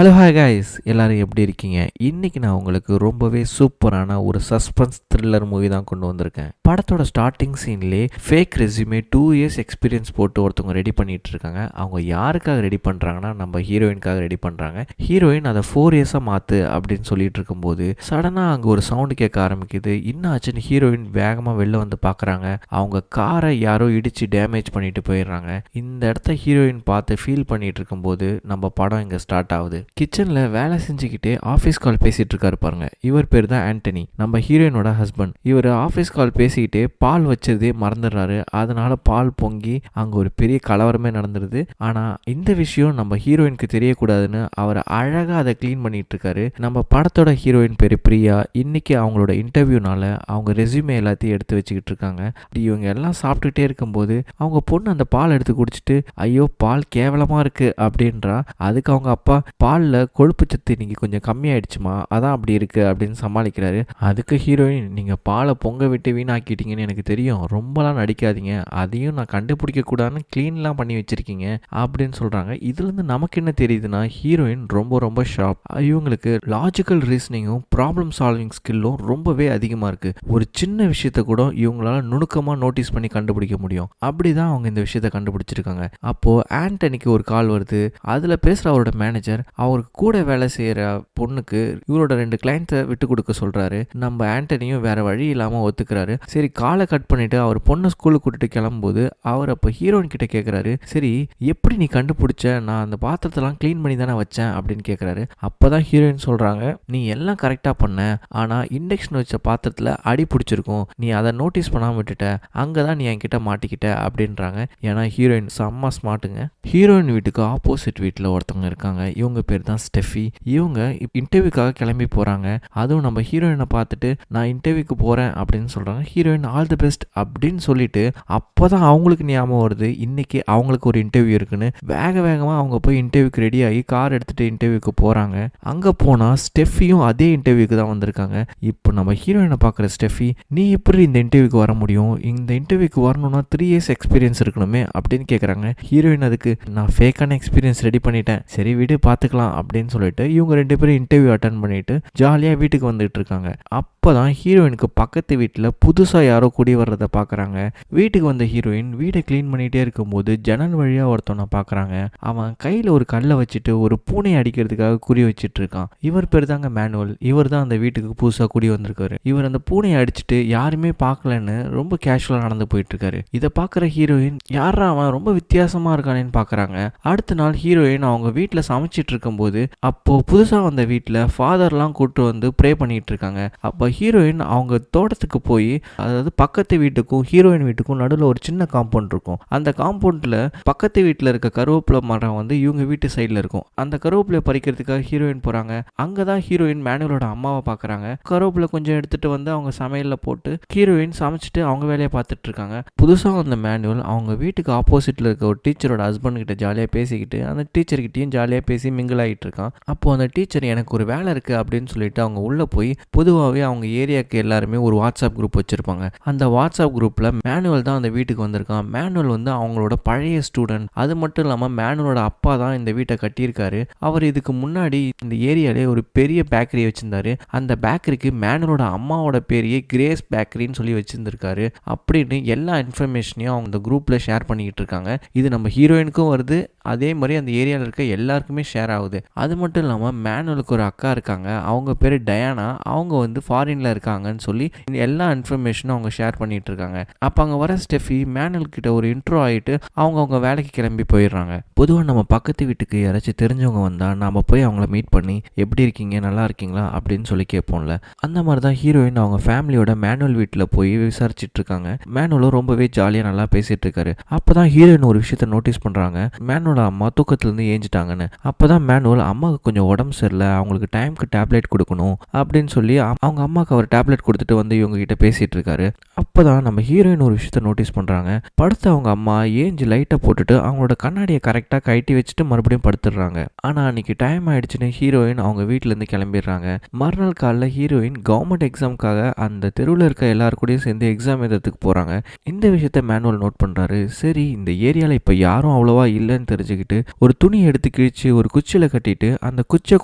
Hello hi guys, எல்லாரும் எப்படி இருக்கீங்க? இன்னைக்கு நான் உங்களுக்கு ரொம்பவே சூப்பரான ஒரு சஸ்பென்ஸ் த்ரில்லர் மூவி தான் கொண்டு வந்திருக்கேன். படத்தோட ஸ்டார்டிங் சீன்லேயே ஃபேக் ரெஸ்யூமே 2 இயர்ஸ் எக்ஸ்பீரியன்ஸ் போட்டு ஒருத்தவங்க ரெடி பண்ணிட்டு இருக்காங்க. அவங்க யாருக்காக ரெடி பண்ணுறாங்கன்னா நம்ம ஹீரோயினுக்காக ரெடி பண்ணுறாங்க. ஹீரோயின் அதை 4 இயர்ஸாக மாற்று அப்படின்னு சொல்லிட்டு இருக்கும்போது சடனாக அங்கே ஒரு சவுண்டு கேட்க ஆரம்பிக்குது. என்ன ஆச்சுன்னு ஹீரோயின் வேகமாக வெளில வந்து பார்க்குறாங்க. அவங்க காரை யாரோ இடித்து டேமேஜ் பண்ணிட்டு போயிடுறாங்க. இந்த இடத்த ஹீரோயின் பார்த்து ஃபீல் பண்ணிட்டு இருக்கும்போது நம்ம படம் இங்கே ஸ்டார்ட் ஆகுது. கிச்சன்ல வேலை செஞ்சுக்கிட்டே ஆஃபீஸ் கால் பேசிட்டு இருக்காரு பாருங்க. இவர் பேர் தான் ஆண்டனி, நம்ம ஹீரோயினோட ஹஸ்பண்ட். இவர் ஆஃபீஸ் கால் பேசிக்கிட்டே பால் வச்சதே மறந்துடுறாரு. அதனால பால் பொங்கி அங்க ஒரு பெரிய கலவரமே நடந்துருது. ஆனா இந்த விஷயம் நம்ம ஹீரோயினுக்கு தெரியக்கூடாதுன்னு அவர் அழகா அதை கிளீன் பண்ணிட்டு இருக்காரு. நம்ம படத்தோட ஹீரோயின் பேரு பிரியா. இன்னைக்கு அவங்களோட இன்டர்வியூனால அவங்க ரெஸ்யூமே எல்லாத்தையும் எடுத்து வச்சுக்கிட்டு இருக்காங்க. இவங்க எல்லாம் சாப்பிட்டுட்டே இருக்கும்போது அவங்க பொண்ணு அந்த பால் எடுத்து குடிச்சிட்டு ஐயோ பால் கேவலமா இருக்கு அப்படின்றா. அதுக்கு அவங்க அப்பா பாலில் கொழுப்பு சத்து இன்னைக்கு கொஞ்சம் கம்மியாயிடுச்சுமா, அதான் அப்படி இருக்கு அப்படின்னு சமாளிக்கிறாரு. அதுக்கு ஹீரோயின், நீங்கள் பாலை பொங்க விட்டு வீணாக்கிட்டீங்கன்னு எனக்கு தெரியும், ரொம்பலாம் நடிக்காதீங்க, அதையும் நான் கண்டுபிடிக்க கூடாதுன்னு க்ளீன்லாம் பண்ணி வச்சிருக்கீங்க அப்படின்னு சொல்கிறாங்க. இதுலேருந்து நமக்கு என்ன தெரியுதுன்னா ஹீரோயின் ரொம்ப ரொம்ப ஷார்ப். இவங்களுக்கு லாஜிக்கல் ரீசனிங்கும் ப்ராப்ளம் சால்விங் ஸ்கில்லும் ரொம்பவே அதிகமாக இருக்குது. ஒரு சின்ன விஷயத்த கூட இவங்களால நுணுக்கமாக நோட்டீஸ் பண்ணி கண்டுபிடிக்க முடியும். அப்படி தான் அவங்க இந்த விஷயத்த கண்டுபிடிச்சிருக்காங்க. அப்போது ஆண்டனிக்கு ஒரு கால் வருது. அதில் பேசுகிற அவரோட மேனேஜர் அவருக்கு கூட வேலை செய்கிற பொண்ணுக்கு இவரோட 2 கிளைண்ட்டை விட்டு கொடுக்க சொல்கிறாரு. நம்ம ஆண்டனியும் வேற வழி இல்லாமல் ஒத்துக்கிறாரு. சரி காலை கட் பண்ணிட்டு அவர் பொண்ணை ஸ்கூலுக்கு கூட்டிட்டு கிளம்பும்போது அவர் அப்போ ஹீரோயின் கிட்ட கேட்குறாரு, சரி எப்படி நீ கண்டுபிடிச்ச, நான் அந்த பாத்திரத்தெல்லாம் க்ளீன் பண்ணி தானே வச்சேன் அப்படின்னு கேட்குறாரு. அப்போதான் ஹீரோயின் சொல்கிறாங்க, நீ எல்லாம் கரெக்டாக பண்ண, ஆனால் இண்டக்ஷன் வச்ச பாத்திரத்தில் அடி பிடிச்சிருக்கும், நீ அதை நோட்டீஸ் பண்ணாமல் விட்டுட்ட, அங்கே தான் நீ என்கிட்ட மாட்டிக்கிட்ட அப்படின்றாங்க. ஏன்னா ஹீரோயின் செம்ம ஸ்மார்ட்டுங்க. ஹீரோயின் வீட்டுக்கு ஆப்போசிட் வீட்டில் ஒருத்தவங்க இருக்காங்க. இவங்க பேர் தான் ஸ்டெஃபி. இவங்க இன்டர்வியூக்காக கிளம்பி போறாங்க. அதுவும் நம்ம ஹீரோயினை பார்த்துட்டு நான் இன்டர்வியூக்கு போறேன் அப்படின்னு சொல்றாங்க. ஹீரோயின் ஆல் தி பெஸ்ட் அப்படின்னு சொல்லிட்டு அப்போதான் அவங்களுக்கு ஞாபகம் வருது இன்னைக்கு அவங்களுக்கு ஒரு இன்டர்வியூ இருக்குன்னு. வேகமா அவங்க போய் இன்டர்வியூக்கு ரெடி ஆகி கார் எடுத்துட்டு இன்டர்வியூக்கு போறாங்க. அங்க போனா ஸ்டெஃபியும் அதே இன்டர்வியூக்கு தான் வந்திருக்காங்க. இப்போ நம்ம ஹீரோயினை பார்க்குற ஸ்டெஃபி, நீ எப்படி இந்த இன்டர்வியூக்கு வர முடியும், இந்த இன்டர்வியூக்கு வரணும்னா 3 இயர்ஸ் எக்ஸ்பீரியன்ஸ் இருக்கணுமே அப்படின்னு கேட்குறாங்க. ஹீரோயின் அதுக்கு நான் ஃபேக்கான எக்ஸ்பீரியன்ஸ் ரெடி பண்ணிட்டேன், சரி வீடு பார்த்துக்கலாம் அப்படின்னு சொல்லிட்டு இவங்க 2 பேரும் இன்டர்வியூ அட்டன் பண்ணிட்டு ஜாலியாக வீட்டுக்கு வந்துட்டு இருக்காங்க. அப்போதான் ஹீரோயினுக்கு பக்கத்து வீட்டில் புதுசாக யாரோ குடி வர்றதை பார்க்குறாங்க. வீட்டுக்கு வந்த ஹீரோயின் வீடை க்ளீன் பண்ணிகிட்டே இருக்கும்போது ஜன்னல் வழியாக ஒருத்தவனை பார்க்குறாங்க. அவன் கையில் ஒரு கல்லை வச்சுட்டு ஒரு பூனையை அடிக்கிறதுக்காக குறி வச்சுட்டு இருக்கான். இவர் பேர் தாங்க மேனுவல். இவர் தான் அந்த வீட்டுக்கு புதுசாக குடி வந்திருக்காரு. இவர் அந்த பூனையை அடிச்சுட்டு யாருமே பார்க்கலன்னு ரொம்ப கேஷுவலாக நடந்து போயிட்டு இருக்காரு. இதை பார்க்குற ஹீரோயின், யாரா அவன் ரொம்ப வித்தியாசமாக இருக்கானேன்னு பார்க்குறாங்க. அடுத்த நாள் ஹீரோயின் அவங்க வீட்டில் சமைச்சிட்டு இருக்கும்போது அப்போ புதுசாக வந்த வீட்டில் ஃபாதர்லாம் கூப்பிட்டு வந்து ப்ரே பண்ணிட்டு இருக்காங்க. அப்போ ஹீரோயின் அவங்க தோட்டத்துக்கு போய், அதாவது பக்கத்து வீட்டுக்கும் ஹீரோயின் வீட்டுக்கும் நடுவில் ஒரு சின்ன காம்பவுண்ட் இருக்கும். அந்த காம்பவுண்டில் பக்கத்து வீட்டில் இருக்க கருவேப்பிலை மரம் வந்து இவங்க வீட்டு சைடில் இருக்கும். அந்த கருவேப்பிலை பறிக்கிறதுக்காக ஹீரோயின் போகிறாங்க. அங்கே தான் ஹீரோயின் மேனுவலோட அம்மாவை பார்க்குறாங்க. கருவேப்பிலை கொஞ்சம் எடுத்துகிட்டு வந்து அவங்க சமையலில் போட்டு ஹீரோயின் சமைச்சிட்டு அவங்க வேலையை பார்த்துட்டு இருக்காங்க. புதுசாக வந்த மேனுவல் அவங்க வீட்டுக்கு ஆப்போசிட்டில் இருக்க ஒரு டீச்சரோட ஹஸ்பண்ட் கிட்ட ஜாலியாக பேசிக்கிட்டு அந்த டீச்சர்கிட்டையும் ஜாலியாக பேசி மிங்கிள் ஆகிட்டு இருக்கான். அப்போது அந்த டீச்சர், எனக்கு ஒரு வேலை இருக்குது அப்படின்னு சொல்லிட்டு அவங்க உள்ளே போய், பொதுவாகவே அவங்க ஏரியாவுக்கு எல்லாருமே ஒரு வாட்ஸ்அப் குரூப் வச்சுருப்பாங்க. அந்த வாட்ஸ்அப் குரூப்பில் மேனுவல் தான் அந்த வீட்டுக்கு வந்திருக்கான். மேனுவல் வந்து அவங்களோட பழைய ஸ்டூடெண்ட். அது மட்டும் இல்லாமல் மேனுவலோட அப்பா தான் இந்த வீட்டை கட்டியிருக்காரு. அவர் இதுக்கு முன்னாடி இந்த ஏரியாலே ஒரு பெரிய பேக்கரி வச்சிருந்தாரு. அந்த பேக்கரிக்கு மேனுவலோட அம்மாவோட பேரையே கிரேஸ் பேக்கரின்னு சொல்லி வச்சிருந்திருக்காரு அப்படின்னு எல்லா இன்ஃபர்மேஷனையும் அவங்க இந்த குரூப்பில் ஷேர் பண்ணிக்கிட்டு இருக்காங்க. இது நம்ம ஹீரோயினுக்கும் வருது, அதே மாதிரி அந்த ஏரியாவில் இருக்க எல்லாருக்குமே ஷேர் ஆகுது. அது மட்டும் இல்லாமல் மேனுவலுக்கு ஒரு அக்கா இருக்காங்க. அவங்க பேர் டயானா. அவங்க வந்து ஃபாரினில் இருக்காங்கன்னு சொல்லி எல்லா இன்ஃபர்மேஷனும் அவங்க ஷேர் பண்ணிட்டு இருக்காங்க. அப்போ அங்கே வர ஸ்டெஃபி மேனுவல் கிட்ட ஒரு இன்ட்ரோ ஆகிட்டு அவங்க வேலைக்கு கிளம்பி போயிடுறாங்க. பொதுவாக நம்ம பக்கத்து வீட்டுக்கு யாராச்சும் தெரிஞ்சவங்க வந்தால் நாம் போய் அவங்கள மீட் பண்ணி எப்படி இருக்கீங்க, நல்லா இருக்கீங்களா அப்படின்னு சொல்லி கேட்போம்ல. அந்த மாதிரி தான் ஹீரோயின் அவங்க ஃபேமிலியோட மேனுவல் வீட்டில் போய் விசாரிச்சுட்டு இருக்காங்க. மேனுவலும் ரொம்பவே ஜாலியாக நல்லா பேசிட்டு இருக்காரு. அப்போ தான் ஹீரோயின் ஒரு விஷயத்த நோட்டீஸ் பண்ணுறாங்க. மேனுவலோட அம்மா தூக்கத்துலேருந்து ஏஞ்சிட்டாங்கன்னு. அப்போ தான் மேனுவல், அம்மாவுக்கு கொஞ்சம் உடம்பு சரியில்லை, அவங்களுக்கு டைமுக்கு டேப்லெட் கொடுக்கணும் அப்படின்னு சொல்லி அவங்க அம்மா அம்மாவுக்கு அவர் டேப்லெட் கொடுத்துட்டு வந்து இவங்க கிட்ட பேசிட்டு இருக்காரு. அப்பதான் நம்ம ஹீரோயின் ஒரு விஷயத்த நோட்டீஸ் பண்றாங்க. படுத்த அவங்க அம்மா ஏஞ்சி லைட்டை போட்டுட்டு அவங்களோட கண்ணாடியை கரெக்டா கழட்டி வச்சுட்டு மறுபடியும் படுத்துடுறாங்க. ஆனா அன்னைக்கு டைம் ஆயிடுச்சுன்னு ஹீரோயின் அவங்க வீட்டுல இருந்து கிளம்பிடுறாங்க. மறுநாள் காலைல ஹீரோயின் கவர்மெண்ட் எக்ஸாமுக்காக அந்த தெருவில் இருக்க எல்லாரு கூடயும் சேர்ந்து எக்ஸாம் எழுதுறதுக்கு போறாங்க. இந்த விஷயத்த மேனுவல் நோட் பண்றாரு. சரி, இந்த ஏரியால இப்ப யாரும் அவ்வளவா இல்லைன்னு தெரிஞ்சுக்கிட்டு ஒரு துணி எடுத்து கிழிச்சு ஒரு குச்சியில கட்டிட்டு அந்த குச்சியை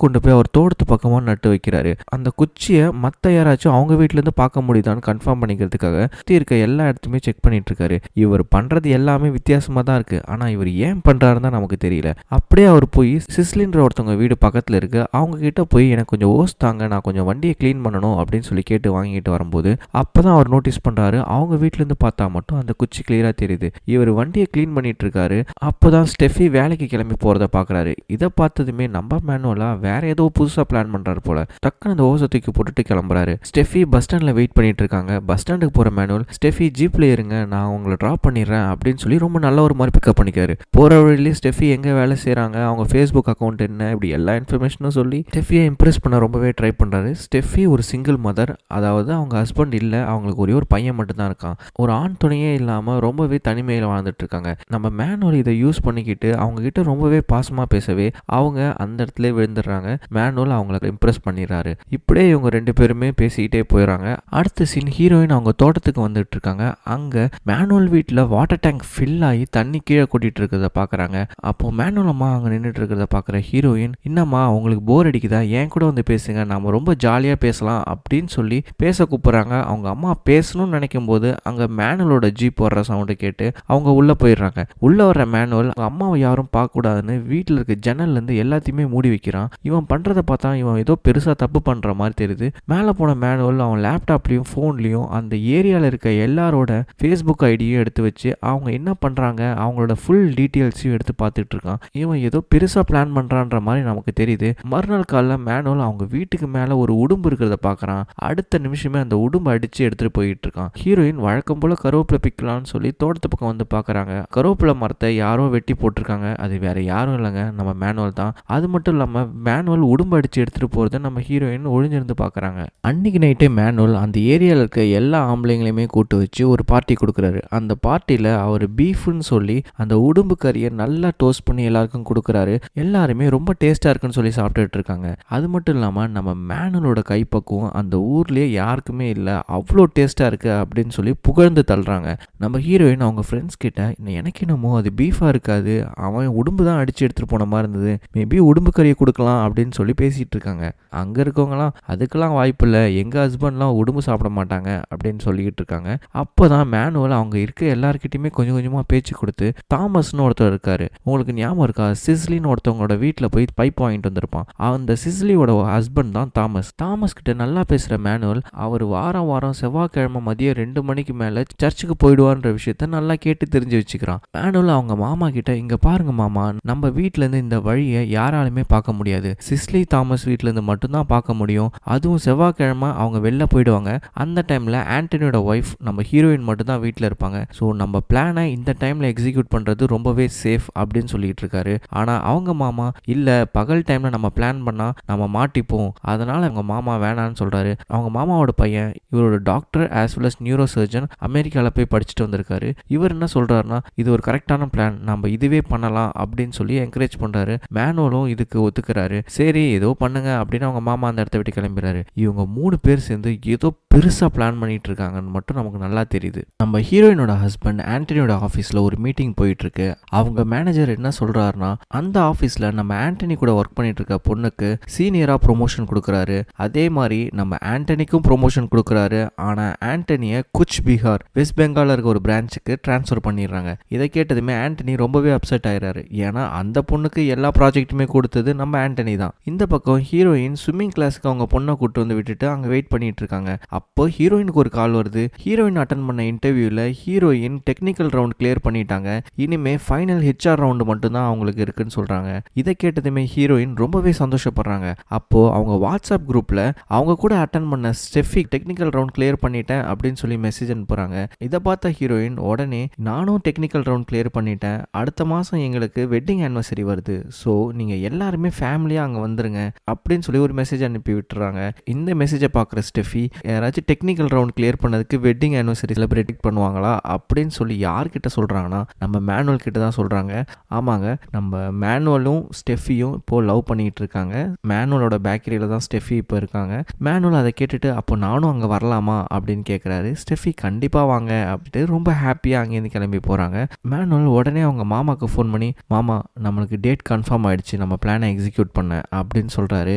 கொண்டு போய் அவர் தோட்டத்து பக்கமா நட்டு வைக்கிறாரு. அந்த குச்சியை மத்த யாராச்சும் அவங்க வீட்டுல இருந்து பார்க்க முடியுதான்னு கன்ஃபார்ம் பண்ணிக்கிறதுக்காக சுத்தி இருக்க எல்லா இடத்துமே செக் பண்ணிட்டு இருக்காரு. இவர் பண்றது எல்லாமே வித்தியாசமா தான் இருக்கு. ஆனா இவர் ஏன் பண்றாருன்னு நமக்கு தெரியல. அப்படியே அவர் போய் சிஸ்லின்ற ஒருத்தவங்க வீடு பக்கத்துல இருக்கு. அவங்க கிட்ட போய் எனக்கு கொஞ்சம் ஓஸ் தாங்க, நான் கொஞ்சம் வண்டியை கிளீன் பண்ணணும் அப்படின்னு சொல்லி கேட்டு வாங்கிட்டு வரும்போது அப்பதான் அவர் நோட்டீஸ் பண்றாரு, அவங்க வீட்டுல இருந்து பார்த்தா மட்டும் அந்த குச்சி கிளியரா தெரியுது. இவர் வண்டியை கிளீன் பண்ணிட்டு இருக்காரு. அப்பதான் ஸ்டெஃபி வேலைக்கு கிளம்பி போறத பாக்குறாரு. இதை பார்த்ததுமே நம்ம மேனுவலா வேற ஏதோ புதுசா பிளான் பண்றாரு போல. டக்குன்னு அந்த ஓசை தூக்கி போட்டுட்டு கிளம்புறாரு. ஸ்டெஃபி பஸ் ஸ்டாண்ட்ல வெயிட் பண்ணிட்டு இருக்காங்க. பஸ் ஸ்டாண்டுக்கு போற மேனுவல், ஸ்டெஃபி ஜீப்ல இருங்க, நான் உங்களை டிராப் பண்ணிடுறேன் அப்படின்னு சொல்லி ரொம்ப நல்ல ஒரு மாதிரி பிக்கப் பண்ணிக்காரு. போற வழியிலே ஸ்டெஃபி எங்க வேலை செய்யறாங்க, அவங்க ஃபேஸ்புக் அக்கௌண்ட் என்ன, இப்படி எல்லா இன்ஃபர்மேஷனும் சொல்லி ஸ்டெஃபியை இம்ப்ரெஸ் பண்ண ரொம்பவே ட்ரை பண்றாரு. ஸ்டெஃபி ஒரு சிங்கிள் மதர், அதாவது அவங்க ஹஸ்பண்ட் இல்ல, அவங்களுக்கு ஒரே ஒரு பையன் மட்டும் தான் இருக்கான். ஒரு ஆண் துணையே இல்லாம ரொம்பவே தனிமையில வாழ்ந்துட்டு இருக்காங்க. நம்ம மேனுவல் இதை யூஸ் பண்ணிக்கிட்டு அவங்க கிட்ட ரொம்பவே பாசமா பேசவே அவங்க அந்த இடத்துல விழுந்துடுறாங்க. மேனுவல் அவங்களை இம்ப்ரெஸ் பண்ணிடுறாரு. இப்படியே இவங்க ரெண்டு பேருமே பேசிக்கிட்டே போயிடறாங்க. அடுத்த சீன் ஹீரோயின் அவங்க தோட்டத்துக்கு வந்துட்டு இருக்காங்க. அங்க மேனுவல் வீட்டுல வாட்டர் டேங்க் ஃபில் ஆகி தண்ணி கீழே கொட்டிட்டு இருக்கிறத பாக்குறாங்க. அப்போ மேனுவல் அம்மா அங்க நின்றுட்டு இருக்கிறத பாக்குற ஹீரோயின், என்னம்மா உங்களுக்கு போர் அடிக்குதா, ஏன் கூட வந்து பேசுங்க, நாம ரொம்ப ஜாலியா பேசலாம் அப்படின்னு சொல்லி பேச கூப்பிடுறாங்க. அவங்க அம்மா பேசணும்னு நினைக்கும் போது அங்க மேனுவலோட ஜீப் வர்ற சவுண்டு கேட்டு அவங்க உள்ள போயிடுறாங்க. உள்ள வர்ற மேனுவல் அம்மாவை யாரும் பார்க்க கூடாதுன்னு வீட்டுல இருக்க ஜன்னல்ல இருந்து எல்லாத்தையுமே மூடி வைக்கிறான். இவன் பண்றத பார்த்தா இவன் ஏதோ பெருசா தப்பு பண்ற மாதிரி தெரியுது. மேல போன மேனுவல் அவன் லேப்டாப்லயும் போன்லயும் அந்த ஏரியால இருக்க எல்லாரோட ஃபேஸ்புக் ஐடியும் எடுத்து வச்சு அவங்க என்ன பண்றாங்க அவங்களோட ஃபுல் டீட்டெயில்ஸையும் எடுத்து பார்த்துட்டு இருக்கான். இவன் ஏதோ பெருசா பிளான் பண்றான்ற மாதிரி நமக்கு தெரியுது. மறுநாள் காலைல மேனுவல் அவங்க வீட்டுக்கு மேல ஒரு உடும்பு இருக்கிறத பாக்குறான். அடுத்த நிமிஷமே அந்த உடும்பு அடிச்சு எடுத்துட்டு போயிட்டு இருக்கான். ஹீரோயின் வழக்கம் போல கருவேப்பிலை பிக்கலான்னு சொல்லி தோட்டத்து பக்கம் வந்து பாக்குறாங்க. கருவேப்பிலை மரத்தை யாரோ வெட்டி போட்டிருக்காங்க. அது வேற யாரும் இல்லைங்க, நம்ம மேனுவல் தான். அது மட்டும் இல்லாம மேனுவல் உடும்பு அடிச்சு எடுத்துட்டு போறதை நம்ம ஹீரோயின் ஒளிஞ்சிருந்து பாக்குறாங்க. அன்னைக்கு நைட்டே மேனுவல் அந்த ஏரியால இருக்க எல்லா ஆம்பளைங்களையுமே கூட்டு வச்சு ஒரு பார்ட்டி கொடுக்குறாரு. அந்த பார்ட்டியில அவர் பீஃப்னு சொல்லி அந்த உடும்பு கறியை நல்லா டோஸ்ட் பண்ணி எல்லாருக்கும் கொடுக்குறாரு. எல்லாருமே ரொம்ப டேஸ்டா இருக்குன்னு சொல்லி சாப்பிட்டுட்டு இருக்காங்க. அது மட்டும் இல்லாம நம்ம மேனுவலோட கைப்பக்குவம் அந்த ஊர்லயே யாருக்குமே இல்லை, அவ்வளோ டேஸ்டா இருக்கு அப்படின்னு சொல்லி புகழ்ந்து தள்ளுறாங்க. நம்ம ஹீரோயின் அவங்க ஃப்ரெண்ட்ஸ் கிட்ட, எனக்கு என்னமோ அது பீஃபா இருக்காது, அவன் உடும்பு தான் அடிச்சு எடுத்துட்டு போன மாதிரி இருந்தது, மேபி உடும்பு கறியை கொடுக்கலாம் அப்படின்னு சொல்லி பேசிட்டு இருக்காங்க. அங்க இருக்கவங்களாம் அதுக்கெல்லாம் வாய்ப்பு இல்லை, எங்க ஹஸ்பண்ட்லாம் உடும்பு சாப்பிட மாட்டாங்க அப்படின்னு சொல்லிக்கிட்டு இருக்காங்க. அப்போதான் மேனுவல் அவங்க இருக்க எல்லாருக்கிட்டையுமே கொஞ்சம் கொஞ்சமா பேச்சு கொடுத்து, தாமஸ்னு ஒருத்தர் இருக்காரு, உங்களுக்கு ஞாபகம் இருக்கா, சிஸ்லின்னு ஒருத்தவங்களோட வீட்டில் போய் பைப் வாங்கிட்டு வந்திருப்பான், அந்த சிஸ்லியோட ஹஸ்பண்ட் தான் தாமஸ். தாமஸ் கிட்ட நல்லா பேசுற மேனுவல் அவர் வாரம் வாரம் செவ்வாய்க்கிழமை மதியம் 2 மணிக்கு மேல சர்ச்சுக்கு போயிடுவான்ற விஷயத்த நல்லா கேட்டு தெரிஞ்சு வச்சுக்கிறான். மேனுவல் அவங்க மாமா கிட்ட, இங்க பாருங்க மாமா, நம்ம வீட்டுல இருந்து இந்த வழியை யாராலுமே பார்க்க முடியாது, சிஸ்லி தாமஸ் வீட்டுல இருந்து மட்டும்தான் பார்க்க முடியும், அதுவும் செவ்வாய்க்கிழமை அவங்க வெளில போயிடுவாங்க. அந்த டைம்ல ஆண்டனியோட ஒய்ஃப் நம்ம ஹீரோயின் மட்டும் தான் வீட்டுல இருப்பாங்க. ஸோ நம்ம பிளானை இந்த டைம்ல எக்ஸிக்யூட் பண்றது ரொம்பவே சேஃப் அப்படின்னு சொல்லிட்டு இருக்காரு. ஆனா அவங்க மாமா, இல்ல பகல் டைம்ல நம்ம பிளான் பண்ணா நம்ம மாட்டிப்போம், அதனால அவங்க மாமா வேணான்னு சொல்றாரு. அவங்க மாமாவோட பையன் இவரோட doctor as well as neurosurgeon, அமெரிக்கால போய் படிச்சுட்டு வந்திருக்காரு. இவர் என்ன சொல்றாருன்னா, இது ஒரு கரெக்டான பிளான், நம்ம இதுவே பண்ணலாம் அப்படின்னு சொல்லி என்கரேஜ் பண்றாரு. மேனுவலும் இதுக்கு ஒத்துக்கிறாரு. சரி ஏதோ பண்ணுங்க அப்படின்னு அவங்க மாமா அந்த இடத்த விட்டு கிளம்பிடுறாரு. இவங்க 3 பேர் சேர்ந்து ஏதோ பெருசா பிளான் பண்ணிட்டு இருக்காங்கன்னு மட்டும் நமக்கு நல்லா தெரியுது. நம்ம ஹீரோயினோட ஹஸ்பண்ட் ஆண்டனியோட ஆஃபீஸ்ல ஒரு மீட்டிங் போயிட்டு இருக்கு. அவங்க மேனேஜர் என்ன சொல்றாருன்னா, அந்த ஆஃபீஸ்ல நம்ம ஆண்டனி கூட ஒர்க் பண்ணிட்டு இருக்க பொண்ணுக்கு சீனியரா ப்ரொமோஷன் கொடுக்குறாரு. அதே மாதிரி நம்ம ஆண்டனிக்கும் ப்ரொமோஷன் கொடுக்குறாரு. ஆனா ஆண்டனிய குச் பீகார் வெஸ்ட் பெங்கால்ல இருக்க ஒரு பிரான்ச்சுக்கு டிரான்ஸ்ஃபர் பண்ணிடுறாங்க. இதை கேட்டதுமே ஆண்டனி ரொம்பவே அப்செட் ஆயிடுறாரு. ஏன்னா அந்த பொண்ணுக்கு எல்லா ப்ராஜெக்ட்டுமே கொடுத்தது நம்ம ஆண்டனி தான். இந்த பக்கம் ஹீரோயின் ஸ்விம்மிங் கிளாஸ்க்கு அவங்க பொண்ணை கூட்டு வந்து விட்டுட்டு அங்க வெயிட் பண்ணிட்டு இருக்காங்க. அப்போ ஹீரோயினுக்கு ஒரு கால் வருது. ஹீரோயின் அட்டன் பண்ண இன்டர்வியூல ஹீரோயின் டெக்னிக்கல் ரவுண்ட் கிளியர் பண்ணிட்டாங்க, இனிமே ஃபைனல் ஹெச்ஆர் ரவுண்டு மட்டும்தான் அவங்களுக்கு இருக்குன்னு சொல்றாங்க. இதை கேட்டதுமே ஹீரோயின் ரொம்பவே சந்தோஷப்படுறாங்க. அப்போ அவங்க வாட்ஸ்அப் குரூப்ல அவங்க கூட அட்டன் பண்ண ஸ்டெஃபி டெக்னிக்கல் ரவுண்ட் கிளியர் பண்ணிட்டேன் அப்படின்னு சொல்லி மெசேஜ் அனுப்புறாங்க. இதை பார்த்த ஹீரோயின் உடனே, நானும் டெக்னிக்கல் ரவுண்ட் கிளியர் பண்ணிட்டேன், அடுத்த மாசம் எங்களுக்கு வெட்டிங் ஆனிவர்சரி வருது, ஸோ நீங்க எல்லாருமே ஃபேமிலியா அங்க வந்துருங்க அப்படின்னு சொல்லி ஒரு மெசேஜ் அனுப்பி விட்டுறாங்க. இந்த மெசேஜை மேரேஜை பார்க்குற ஸ்டெஃபி யாராச்சும் டெக்னிக்கல் ரவுண்ட் கிளியர் பண்ணதுக்கு வெட்டிங் ஆனிவர்சரி செலிப்ரேட் பண்ணுவாங்களா அப்படின்னு சொல்லி யார்கிட்ட சொல்கிறாங்கன்னா நம்ம மேனுவல் கிட்ட தான் சொல்கிறாங்க. ஆமாங்க, நம்ம மேனுவலும் ஸ்டெஃபியும் இப்போது லவ் பண்ணிகிட்டு இருக்காங்க. மேனுவலோட பேக்கரியில் தான் ஸ்டெஃபி இப்போ இருக்காங்க. மேனுவல் அதை கேட்டுட்டு அப்போ நானும் அங்கே வரலாமா அப்படின்னு கேட்குறாரு. ஸ்டெஃபி கண்டிப்பாக வாங்க அப்படின்ட்டு ரொம்ப ஹாப்பியாக அங்கேருந்து கிளம்பி போகிறாங்க. மேனுவல் உடனே அவங்க மாமாவுக்கு ஃபோன் பண்ணி மாமா நம்மளுக்கு டேட் கன்ஃபார்ம் ஆகிடுச்சு, நம்ம பிளானை எக்ஸிக்யூட் பண்ண அப்படின்னு சொல்கிறாரு.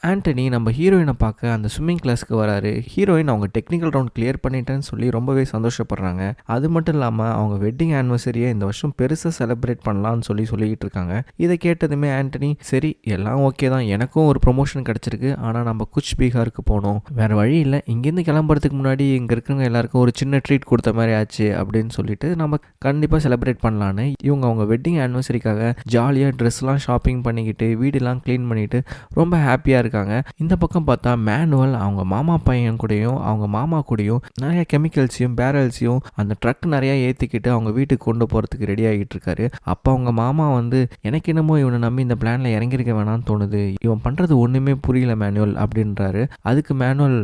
ஆண்டனி நம்ம ஹீரோயினை பார்க்க அந்த ஸ்விம்மிங் கிளாஸ்க்கு வராரு. ஹீரோயின் அவங்க டெக்னிக்கல் ரவுண்ட் கிளியர் பண்ணிட்டேன்னு சொல்லி ரொம்பவே சந்தோஷப்படுறாங்க. அது மட்டும் இல்லாமல் அவங்க வெட்டிங் ஆனிவர்சரியை இந்த வருஷம் பெருசாக செலிப்ரேட் பண்ணலாம்னு சொல்லிக்கிட்டு இருக்காங்க. இதை கேட்டதுமே ஆண்டனி சரி எல்லாம் ஓகே தான், எனக்கும் ஒரு ப்ரொமோஷன் கிடச்சிருக்கு, ஆனால் நம்ம குச் பீகாருக்கு போகணும், வேறு வழி இல்லை, இங்கேருந்து கிளம்புறதுக்கு முன்னாடி இங்கே இருக்கிறவங்க எல்லாருக்கும் ஒரு சின்ன ட்ரீட் கொடுத்த மாதிரி ஆச்சு அப்படின்னு சொல்லிட்டு நம்ம கண்டிப்பாக செலிப்ரேட் பண்ணலான்னு இவங்க அவங்க வெட்டிங் ஆனிவர்சரிக்காக ஜாலியாக ட்ரெஸ்லாம் ஷாப்பிங் பண்ணிக்கிட்டு வீடெல்லாம் க்ளீன் பண்ணிட்டு ரொம்ப ஹாப்பியாக இருக்காங்க. இந்த பக்கம் பார்த்தா மேனுவல் அவங்க மாமா பையன் கூடயும் அவங்க மாமா கூடயும் நிறைய கெமிக்கல்ஸையும் பேரல்ஸையும் அந்த ட்ரக் நிறையா ஏற்றிக்கிட்டு அவங்க வீட்டுக்கு கொண்டு போகிறதுக்கு ரெடி ஆகிட்டு இருக்காரு. அப்போ அவங்க மாமா வந்து எனக்கு என்னமோ இவனை நம்பி இந்த பிளானில் இறங்கியிருக்க வேணாம்னு தோணுது, இவன் பண்ணுறது ஒன்றுமே புரியல மேனுவல் அப்படின்றாரு. அதுக்கு மேனுவல்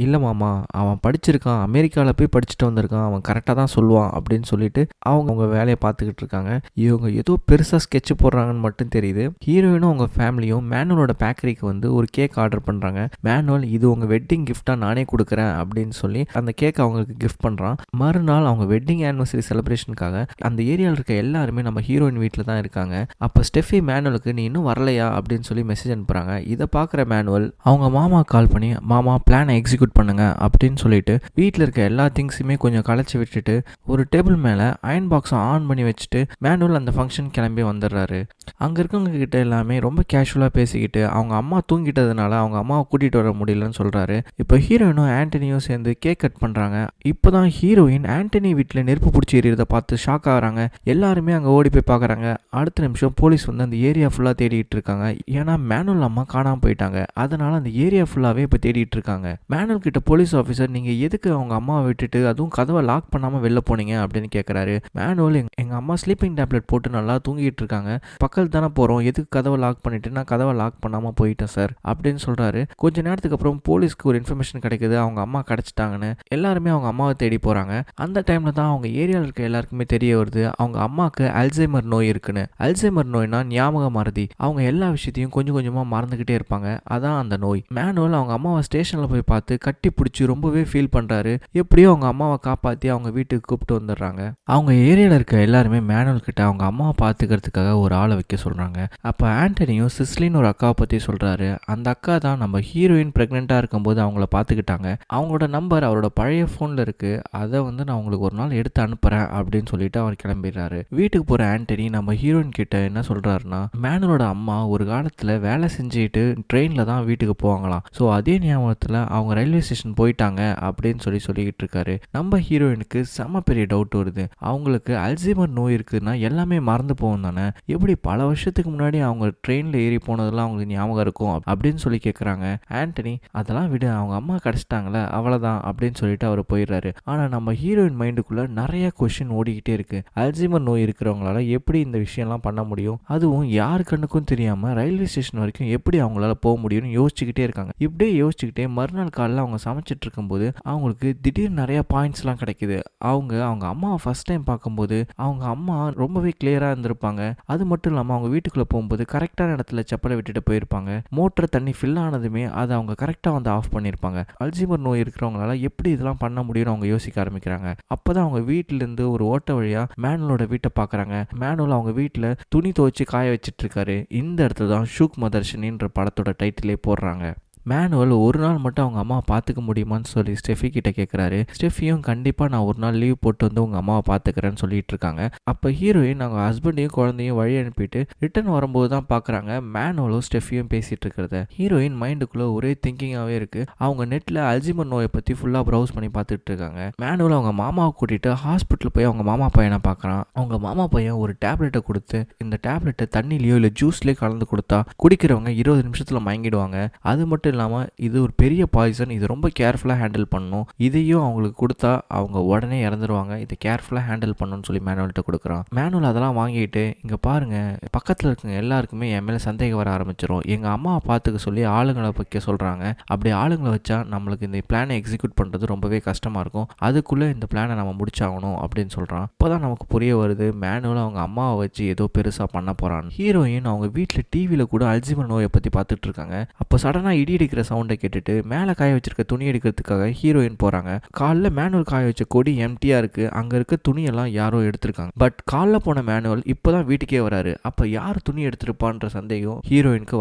இல்லை மாமா, அவன் படிச்சிருக்கான், அமெரிக்காவில் போய் படிச்சுட்டு வந்திருக்கான், அவன் கரெக்டாக தான் சொல்லுவான் அப்படின்னு சொல்லிட்டு அவங்க வேலையை பார்த்துக்கிட்டு இருக்காங்க. இவங்க ஏதோ பெருசாக ஸ்கெட்ச் போடுறாங்கன்னு மட்டும் தெரியுது. ஹீரோயினும் அவங்க ஃபேமிலியும் மேனுவலோட பேக்கரிக்கு வந்து ஒரு கேக் ஆர்டர் பண்ணுறாங்க. மேனுவல் இது உங்கள் வெட்டிங் கிஃப்டாக நானே கொடுக்குறேன் அப்படின்னு சொல்லி அந்த கேக் அவங்களுக்கு கிஃப்ட் பண்ணுறான். மறுநாள் அவங்க வெட்டிங் ஆனிவர்சரி செலிப்ரேஷனுக்காக அந்த ஏரியாவில் இருக்க எல்லாருமே நம்ம ஹீரோயின் வீட்டில் தான் இருக்காங்க. அப்போ ஸ்டெஃபி மேனுவலுக்கு நீ இன்னும் வரலையா அப்படின்னு சொல்லி மெசேஜ் அனுப்புகிறாங்க. இதை பார்க்குற மேனுவல் அவங்க மாமா கால் பண்ணி மாமா பிளானை எக்ஸிக்யூட் பண்ணுங்க அப்படின்னு சொல்லிட்டு வீட்டில் இருக்க எல்லா திங்ஸுமே கொஞ்சம் களைச்சி விட்டுட்டு ஒரு டேபிள் மேலே அயன் பாக்ஸை ஆன் பண்ணி வச்சுட்டு மேனுவல் அந்த ஃபங்க்ஷன் கிளம்பி வந்துடுறாரு. அங்கே இருக்கவங்க கிட்ட எல்லாமே ரொம்ப கேஷுவலாக பேசிக்கிட்டு அவங்க அம்மா தூங்கிட்டதுனால அவங்க அம்மாவை கூட்டிகிட்டு வர முடியலன்னு சொல்கிறாரு. இப்போ ஹீரோயினும் ஆண்டனியும் சேர்ந்து கேக் கட் பண்ணுறாங்க. இப்போ தான் ஹீரோயின் ஆண்டனி வீட்டில் நெருப்பு பிடிச்சி எறியறதை பார்த்து ஷாக் ஆகிறாங்க. எல்லாருமே அங்கே ஓடி போய் பார்க்குறாங்க. அடுத்த நிமிஷம் போலீஸ் வந்து அந்த ஏரியா ஃபுல்லாக தேடிட்டு இருக்காங்க. ஏன்னா மேனுவல் அம்மா காணாமல் போயிட்டாங்க. அதனால அந்த ஏரியா ஃபுல்லாகவே இப்போ தேடிட்டு இருக்காங்க. மேனுவல் கிட்ட போலீஸ் ஆஃபீஸர் நீங்கள் எதுக்கு அவங்க அம்மாவை விட்டுட்டு அதுவும் கதவை லாக் பண்ணாமல் வெளில போனீங்க அப்படின்னு கேட்குறாரு. மேனுவல் எங்கள் அம்மா ஸ்லீப்பிங் டேப்லெட் போட்டு நல்லா தூங்கிட்டு இருக்காங்க, பக்கத்தில் தானே போகிறோம், எதுக்கு கதவை லாக் பண்ணிட்டு நான் கதவை லாக் பண்ணாமல் போயிட்டேன் சார் அப்படின்னு சொல்கிறாரு. கொஞ்ச நேரத்துக்கு அப்புறம் போலீஸ்க்கு ஒரு இன்ஃபர்மேஷன் கிடைக்குது அவங்க அம்மா கிடச்சிட்டாங்கன்னு. எல்லாருமே அவங்க அம்மாவை தேடி போகிறாங்க. அந்த டைமில் தான் அவங்க ஏரியாவில் இருக்க எல்லாருக்குமே தெரிய வருது அவங்க அம்மாவுக்கு அல்சைமர் நோய் இருக்குன்னு. அல்சைமர் நோய்னா ஞாபக மறதி, அவங்க எல்லா விஷயத்தையும் கொஞ்சம் கொஞ்சமாக மறந்துக்கிட்டே இருப்பாங்க, அதான் அந்த நோய். மேனுவல் அவங்க அம்மாவை ஸ்டேஷனில் போய் பார்த்து கட்டி பிடிச்சி ரொம்பவே ஃபீல் பண்ணுறாரு. எப்படியோ அவங்க அம்மாவை காப்பாற்றி அவங்க வீட்டுக்கு கூப்பிட்டு வந்துடுறாங்க. அவங்க ஏரியாவில் இருக்க எல்லாருமே மேனுவல் கிட்ட அவங்க அம்மாவை பார்த்துக்கிறதுக்காக ஒரு ஆளை வைக்க சொல்கிறாங்க. அப்போ ஆண்டனியும் சிஸ்லின்னு ஒரு அக்காவை பற்றி சொல்கிறாரு. அந்த அக்கா தான் நம்ம ஹீரோயின் ப்ரெக்னெண்ட்டாக இருக்கும்போது அவங்கள பார்த்துக்கிட்டாங்க. அவங்களோட நம்பர் அவரோட பழைய ஃபோனில் இருக்குது, அதை வந்து நான் உங்களுக்கு ஒரு நாள் எடுத்து அனுப்புகிறேன் அப்படின்னு சொல்லிட்டு அவர் கிளம்பிடுறாரு. வீட்டுக்கு போகிற ஆண்டனி நம்ம ஹீரோயின் கிட்ட என்ன சொல்கிறாருன்னா மேனுவலோட அம்மா ஒரு காலத்தில் வேலை செஞ்சுட்டு ட்ரெயினில் தான் வீட்டுக்கு போவாங்களாம். ஸோ அதே ஞாபகத்தில் அவங்க ரயில்வே ஸ்டேஷன் போயிட்டாங்க அப்படின்னு சொல்லிக்கிட்டு இருக்காரு. நம்ம ஹீரோயினுக்கு செம்ம பெரிய டவுட் வருது. அவங்களுக்கு அல்சைமர் நோய் இருக்குன்னா எல்லாமே மறந்து போகும் தானே, எப்படி பல வருஷத்துக்கு முன்னாடி அவங்க ட்ரெயினில் ஏறி போனதெல்லாம் அவங்களுக்கு ஞாபகம் இருக்கும் அப்படின்னு சொல்லி கேட்குறாங்க. ஆண்டனி அதெல்லாம் விட அவங்க அம்மா கிடச்சிட்டாங்களே அவ்வளோதான் அப்படின்னு சொல்லிட்டு அவர் போயிடுறாரு. ஆனால் நம்ம ஹீரோயின் மைண்டுக்குள்ளே நிறைய கொஸ்டின் ஓடிக்கிட்டே இருக்கு. அல்சைமர் நோய் இருக்கிறவங்களால எப்படி இந்த விஷயம்லாம் பண்ண முடியும், அதுவும் யார் கண்ணுக்கும் தெரியாமல் ரயில்வே ஸ்டேஷன் வரைக்கும் எப்படி அவங்களால போக முடியும்னு யோசிச்சுக்கிட்டே இருக்காங்க. இப்படியே யோசிச்சுக்கிட்டே மறுநாள் காலையில் அவங்க சமைச்சிட்டு இருக்கும்போது அவங்களுக்கு திடீர்னு நிறைய பாயிண்ட்ஸ்லாம் கிடைக்குது. அவங்க அம்மாவை ஃபர்ஸ்ட் டைம் பார்க்கும்போது அவங்க அம்மா ரொம்பவே கிளியராக இருந்திருப்பாங்க. அது மட்டும் இல்லாமல் அவங்க வீட்டுக்குள்ளே போகும்போது கரெக்டான இடத்துல செப்பலை விட்டுட்டு போயிருப்பாங்க. மோட்டர் தண்ணி ஃபில் ஆனதுமே அதை அவங்க கரெக்டாக வந்து ஆஃப் பண்ணியிருப்பாங்க. அல்சைமர் நோய் இருக்கிறவங்களால எப்படி இதெல்லாம் பண்ண முடியும்னு அவங்க யோசிக்க ஆரம்பிக்கிறாங்க. அப்போதான் அவங்க வீட்டிலேருந்து ஒரு ஓட்ட வழியாக மேனுவலோட வீட்டை பார்க்குறாங்க. மேனுவல் அவங்க வீட்டில் துணி துவைச்சு காய வச்சிட்டு இருக்காரு. இந்த இடத்துல தான் ஷூக் மதர்ஷினின்ற படத்தோட டைட்டிலே போடுறாங்க. மேனுவல் ஒரு நாள் மட்டும் அவங்க அம்மாவை பார்த்துக்க முடியுமான்னு சொல்லி ஸ்டெஃபி கிட்ட கேட்குறாரு. ஸ்டெஃபியும் கண்டிப்பாக நான் ஒரு நாள் லீவ் போட்டு வந்து உங்கள் அம்மாவை பார்த்துக்கிறேன்னு சொல்லிட்டு இருக்காங்க. அப்போ ஹீரோயின் அவங்க ஹஸ்பண்டையும் குழந்தையும் வழி அனுப்பிட்டு ரிட்டர்ன் வரும்போது தான் பார்க்குறாங்க மேனுவலும் ஸ்டெஃபியும் பேசிகிட்டு இருக்கிறத. ஹீரோயின் மைண்டுக்குள்ளே ஒரே திங்கிங்காகவே இருக்குது. அவங்க நெட்டில் அல்சைமர் நோயை பற்றி ஃபுல்லாக ப்ரௌஸ் பண்ணி பார்த்துட்டு இருக்காங்க. மேனுவல் அவங்க மாமாவை கூட்டிகிட்டு ஹாஸ்பிட்டல் போய் அவங்க மாமா பையனை பார்க்குறான். அவங்க மாமா பையன் ஒரு டேப்லெட்டை கொடுத்து இந்த டேப்லெட்டை தண்ணிலையோ இல்லை ஜூஸ்லேயோ கலந்து கொடுத்தா குடிக்கிறவங்க 20 நிமிஷத்தில் மயங்கிடுவாங்க. அது மட்டும் மட்டும் இல்லாமல் இது ஒரு பெரிய பாய்சன், இது ரொம்ப கேர்ஃபுல்லாக ஹேண்டில் பண்ணணும், இதையும் அவங்களுக்கு கொடுத்தா அவங்க உடனே இறந்துருவாங்க, இதை கேர்ஃபுல்லாக ஹேண்டில் பண்ணணும்னு சொல்லி மேனுவல்கிட்ட கொடுக்குறான். மேனுவல் அதெல்லாம் வாங்கிட்டு, இங்கே பாருங்க பக்கத்தில் இருக்கவங்க எல்லாருக்குமே என் மேலே சந்தேகம் வர ஆரம்பிச்சிடும், எங்கள் அம்மாவை பார்த்துக்க சொல்லி ஆளுங்களை வைக்க சொல்கிறாங்க, அப்படி ஆளுங்களை வச்சா நம்மளுக்கு இந்த பிளானை எக்ஸிக்யூட் பண்ணுறது ரொம்பவே கஷ்டமாக இருக்கும், அதுக்குள்ளே இந்த பிளானை நம்ம முடிச்சாகணும் அப்படின்னு சொல்கிறான். இப்போ தான் நமக்கு புரிய வருது மேனுவல் அவங்க அம்மாவை வச்சு ஏதோ பெருசாக பண்ண போகிறான். ஹீரோயின் அவங்க வீட்டில் டிவியில் கூட அல்சைமர் நோயை பற்றி பார்த்துட்டு இருக்காங்க. அப்போ சடனாக இடி அடிக்கிற சவுண்டை கேட்டுட்டு மேலே காய வச்சிருக்க துணி எடுக்கிறதுக்காக ஹீரோயின் போகிறாங்க. காலைல மேனுவல் காய வச்ச கொடி எம்டியாக இருக்குது, அங்கே இருக்க துணியெல்லாம் யாரோ எடுத்திருக்காங்க. பட் காலைல போன மேனுவல் இப்போ தான் வீட்டுக்கே வராரு. அப்போ யார் துணி எடுத்திருப்பான்ற சந்தேகம் ஹீரோயினுக்கு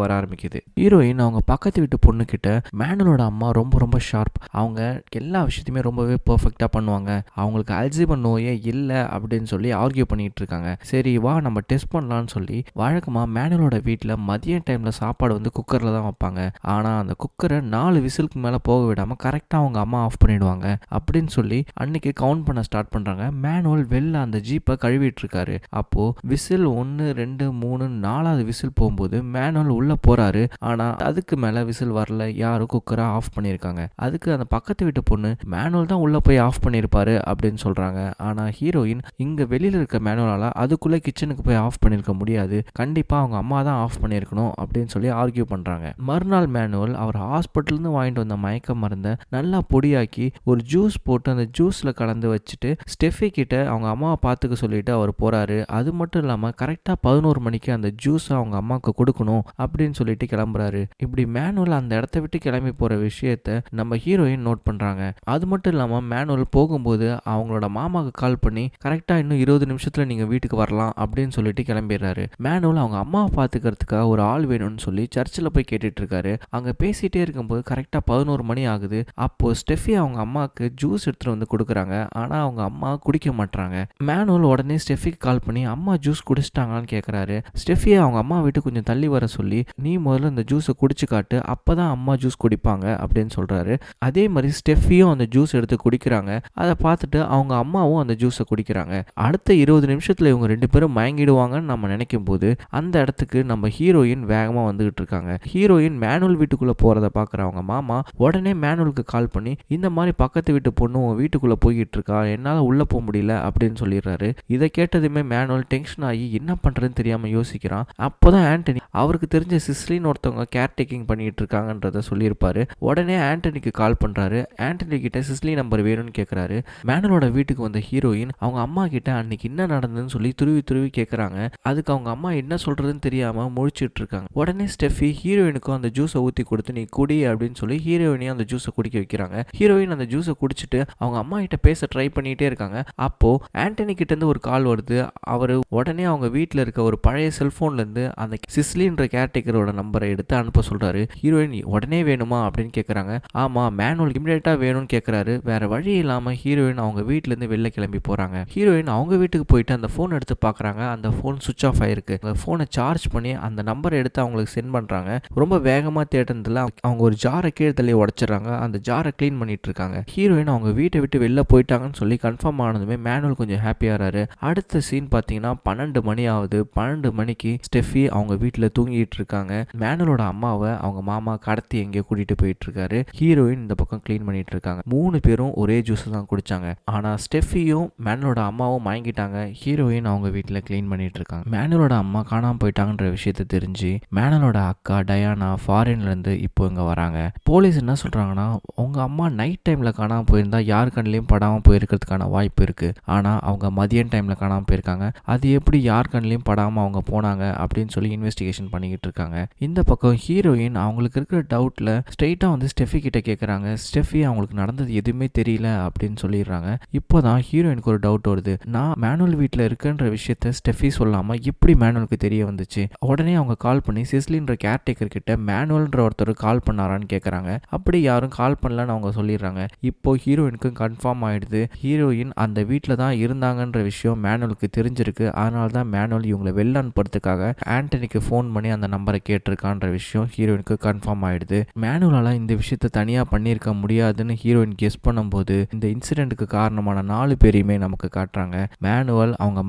வர ஆரம்பிக்குது. ஹீரோயின் அவங்க பக்கத்து வீட்டு பொண்ணு கிட்ட மேனுவலோட அம்மா ரொம்ப ரொம்ப ஷார்ப், அவங்க எல்லா விஷயத்தையுமே ரொம்பவே பெர்ஃபெக்டாக பண்ணுவாங்க, அவங்களுக்கு அல்சைமர் நோயே இல்லை அப்படின்னு சொல்லி ஆர்கியூ பண்ணிட்டு இருக்காங்க. சரி வா நம்ம டெஸ்ட் பண்ணலான்னு சொல்லி வழக்கமாக மேனுவலோட வீட்டில் மதிய டைமில் சாப்பாடு வந்து குக்கரில் தான் வைப்பாங்க. ஆனால் அந்த குக்கரை 4 விசிலுக்கு மேலே போக விடாமல் கரெக்டாக அவங்க அம்மா ஆஃப் பண்ணிடுவாங்க அப்படின்னு சொல்லி அன்னைக்கு கவுண்ட் பண்ண ஸ்டார்ட் பண்ணுறாங்க. மேனுவல் வெளில அந்த ஜீப்பை கழுவிட்டு இருக்காரு. அப்போது விசில் 1 2 3 4வது விசில் போகும்போது மேனுவல் உள்ளே போகிறாரு. ஆனால் அதுக்கு மேலே விசில் வரல, யாரும் குக்கரை ஆஃப் பண்ணியிருக்காங்க. அதுக்கு அந்த பக்கத்து வீட்டு பொண்ணு மேனுவல் தான் உள்ளே போய் ஆஃப் பண்ணியிருப்பாரு அப்படின்னு சொல்கிறாங்க. ஆனால் ஹீரோயின் இங்கே வெளியில் இருக்க மேனுவலால் அதுக்குள்ளே கிச்சனுக்கு போய் ஆஃப் பண்ணியிருக்க முடியாது, கண்டிப்பாக அவங்க அம்மா தான் ஆஃப் பண்ணியிருக்கணும் அப்படின்னு சொல்லி ஆர்கியூ பண்ணுறாங்க. மறுநாள் மேனுவல் அவர் ஹாஸ்பிட்டல்லேருந்து வாங்கிட்டு வந்த மயக்க மருந்தை நல்லா பொடியாக்கி ஒரு ஜூஸ் போட்டு அந்த ஜூஸில் கலந்து வச்சுட்டு ஸ்டெஃபி கிட்ட அவங்க அம்மாவை பார்த்துக்க சொல்லிட்டு அவர் போகிறாரு. அது மட்டும் இல்லாமல் கரெக்டாக 11 மணிக்கு அந்த ஜூஸை அவங்க அம்மாவுக்கு கொடுக்கணும் அப்படின்னு சொல்லிட்டு கிளம்புறாரு. இப்படி மேனுவல் அந்த இடத்த விட்டு கிளம்பி போகிற விஷயத்த நம்ம ஹீரோயின் நோட் பண்ணுறாங்க. அது மட்டும் இல்லாமல் மேனுவல் போகும்போது அவங்களோட மாமாவுக்கு கால் பண்ணி கரெக்டாக இன்னும் 20 நிமிஷத்தில் நீங்கள் வீட்டுக்கு வரலாம் அப்படின்னு சொல்லிட்டு கிளம்பிடுறாரு. மேனுவல் அவங்க அம்மாவை பார்த்துக்கிறதுக்காக ஒரு ஆள் வேணும்னு சொல்லி சர்ச்சில் போய் கேட்டுட்டு இருக்காரு. அங்கே பேசிகிட்டே இருக்கும்போது கரெக்டாக 11 மணி ஆகுது. அப்போது ஸ்டெஃபி அவங்க அம்மாவுக்கு ஜூஸ் எடுத்துகிட்டு வந்து கொடுக்குறாங்க. ஆனால் அவங்க அம்மா குடிக்க மாட்டாங்க. மேனுவல் உடனே ஸ்டெஃபிக்கு கால் பண்ணி அம்மா ஜூஸ் குடிச்சிட்டாங்களான்னு கேட்குறாரு. ஸ்டெஃபியை அவங்க அம்மா விட்டு கொஞ்சம் தள்ளி வர சொல்லி நீ முதல்ல இந்த ஜூஸை குடிச்சு காட்டு, அப்போ தான் அம்மா ஜூஸ் குடிப்பாங்க அப்படின்னு சொல்கிறாரு. அதே மாதிரி ஸ்டெஃபியும் அந்த ஜூஸ் எடுத்து குடிக்கிறாங்க. அதை பார்த்துட்டு அவங்க அம்மாவும் அந்த ஜூஸை குடிக்கிறாங்க. அடுத்த 20 நிமிஷத்தில் இவங்க 2 பேரும் மயங்கிடுவாங்கன்னு நம்ம நினைக்கும் போது அந்த இடத்துக்கு நம்ம ஹீரோயின் வேகமாக வந்துகிட்டு இருக்காங்க. ஹீரோயின் மேனுவல் வீட்டுக்குள்ளே போகிறத பார்க்குற அவங்க மாமா உடனே மேனுவலுக்கு கால் பண்ணி இந்த மாதிரி பக்கத்து வீட்டு பொண்ணு வீட்டுக்குள்ளே போய்கிட்டு இருக்கா, என்னால் உள்ளே போக முடியல அப்படின்னு சொல்லிடுறாரு. இதை கேட்டதுமே மேனுவல் டென்ஷன் ஆகி என்ன பண்ணுறதுன்னு தெரியாமல் யோசிக்கிறான். அப்போதான் ஆண்டனி அவருக்கு தெரிஞ்ச சிஸ்லின்னு ஒருத்தவங்க கேர் டேக்கிங் பண்ணிட்டு இருக்காங்கன்றத சொல்லியிருப்பாரு. உடனே ஆண்டனிக்கு கால் பண்ணுறாரு. ஆண்டனி கிட்ட சிஸ்லி நம்பர் வேணும்னு கேட்குறாரு. மேனுவலோட வீட்டுக்கு வந்த ஹீரோயின் அவங்க அம்மா கிட்ட அன்னைக்கு என்ன நடந்ததுன்னு சொல்லி துருவி துருவி கேட்குறாங்க. அதுக்கு அவங்க அம்மா என்ன சொல்கிறதுன்னு தெரியாமல் முழிச்சிட்டு இருக்காங்க. உடனே ஸ்டெஃபி ஹீரோயினுக்கும் அந்த ஜூஸை ஊற்றி கொடுத்து நீ குடி அப்படின்னு சொல்லி ஹீரோயினையும் அந்த ஜூஸை குடிக்க வைக்கிறாங்க. ஹீரோயின் அந்த ஜூஸை குடிச்சிட்டு அவங்க அம்மா கிட்ட பேச ட்ரை பண்ணிகிட்டே இருக்காங்க. அப்போது ஆண்டனி கிட்டேருந்து ஒரு கால் வருது. அவர் உடனே அவங்க வீட்டில் இருக்க ஒரு பழைய செல்ஃபோன்லேருந்து அந்த சிஸ்லின்ற கேர்டேக்கரோட நம்பரை எடுத்து அனுப்ப சொல்கிறாரு. ஹீரோயின் உடனே வேணுமா அப்படின்னு கேட்குறாங்க. ஆமாம் மேனுவல் இமிடியேட்டாக வேணும்னு கேட்குறாரு. வேறு வழி இல்லாமல் ஹீரோயின் அவங்க வீட்டிலேருந்து வெளில கிளம்பி போகிறாங்க. ஹீரோயின் அவங்க வீட்டுக்கு போயிட்டு அந்த ஃபோன் எடுத்து பார்க்குறாங்க. அந்த ஃபோன் சுவிச் ஆஃப் ஆகிருக்கு. அந்த ஃபோனை சார்ஜ் பண்ணி அந்த நம்பரை எடுத்து அவங்களுக்கு சென்ட் பண்ணுறாங்க. ரொம்ப வேகமாக தேடுறதுல அவங்க ஒரு ஜாரை கீழே தள்ளி உடச்சிடுறாங்க. அந்த ஜாரை க்ளீன் பண்ணிட்டு இருக்காங்க. ஹீரோயின் அவங்க வீட்டை விட்டு வெளில போயிட்டாங்கன்னு சொல்லி கன்ஃபார்ம் ஆனதுமே மேனுவல் கொஞ்சம் ஹாப்பியாகிறாரு. அடுத்த சீன் பார்த்தீங்கன்னா 12 மணி ஆகுது. 12 மணிக்கு ஸ்டெஃபி அவங்க வீட்டில் தூங்கிட்டு இருக்காங்க. மேனுவலோட அம்மாவை அவங்க மாமா கடத்தி எங்கேயோ கூட்டிட்டு போயிட்டு இருக்காரு. ஹீரோயின் இந்த பக்கம் க்ளீன் பண்ணிட்டு இருக்காங்க. 3 பேரும் ஒரே ஜூஸ் தான் குடிச்சாங்க. ஆனால் ஸ்டெஃபியும் மேனுவலோட அம்மாவும் மயங்கிட்டாங்க. ஹீரோயின் அவங்க வீட்டில் க்ளீன் பண்ணிட்டு இருக்காங்க. மேனுவலோட அம்மா காணாமல் போயிட்டாங்கன்ற விஷயத்தை தெரிஞ்சு மேனுவலோட அக்கா டயானா ஃபாரின்லேருந்து இப்போ இங்கே வராங்க. போலீஸ் என்ன சொல்கிறாங்கன்னா உங்கள் அம்மா நைட் டைமில் காணாமல் போயிருந்தா யார் கண்ணிலையும் படாமல் போயிருக்கிறதுக்கான வாய்ப்பு இருக்குது. ஆனால் அவங்க மதியம் டைமில் காணாமல் போயிருக்காங்க. அது எப்படி யார் கண்ணிலையும் படாமல் அவங்க போனாங்க அப்படின்னு சொல்லி இன்வெஸ்டிகேஷன் பண்ணிக்கிட்டு இருக்காங்க. இந்த பக்கம் ஹீரோயின் அவங்களுக்கு இருக்கிற டவுட்டில் ஸ்ட்ரெயிட்டாக வந்து ஸ்டெஃபி கிட்ட கேட்குறாங்க. ஸ்டெஃபி அவங்களுக்கு நடந்தது எதுவுமே தெரியல அப்படின்னு சொல்லிடுறாங்க. இப்போ தான் ஹீரோயினுக்கு ஒரு டவுட் வருது. நான் மேனுவல் வீட்டில் இருக்குன்ற விஷயத்த ஸ்டெஃபி சொல்லாமல் எப்படி மேனுவலுக்கு தெரிய வந்துச்சு? உடனே அவங்க கால் பண்ணி சிஸ்லின்ற கேர்டேக்கர் கிட்ட மேனுவல்ன்ற ஒருத்தர் கால் பண்ணாரான்னு கேட்குறாங்க. அப்படி யாரும் கால் பண்ணலன்னு அவங்க சொல்லிடுறாங்க. இப்போ ஹீரோயினுக்கு கன்ஃபார்ம் ஆயிடுது ஹீரோயின் அந்த வீட்டில் தான் இருந்தாங்கன்ற விஷயம் மேனுவலுக்கு தெரிஞ்சிருக்கு. அதனால தான் மேனுவல் இவங்களை வெளில அனுப்புறதுக்காக ஆண்டனிக்கு ஃபோன் பண்ணி அந்த நம்பரை கேட்டிருக்கான்ற விஷயம் ஹீரோயினுக்கு கன்ஃபார்ம் ஆயிடுது. மேனுவலால் இந்த விஷயத்தை தனியாக பண்ணியிருக்க முடியாதுன்னு ஹீரோயின் கெஸ் பண்ணும்போது இந்த இன்சிடென்ட்டுக்கு காரணமான 4 பேரையுமே நமக்கு காட்டுறாங்க. மேனுவல், அவங்க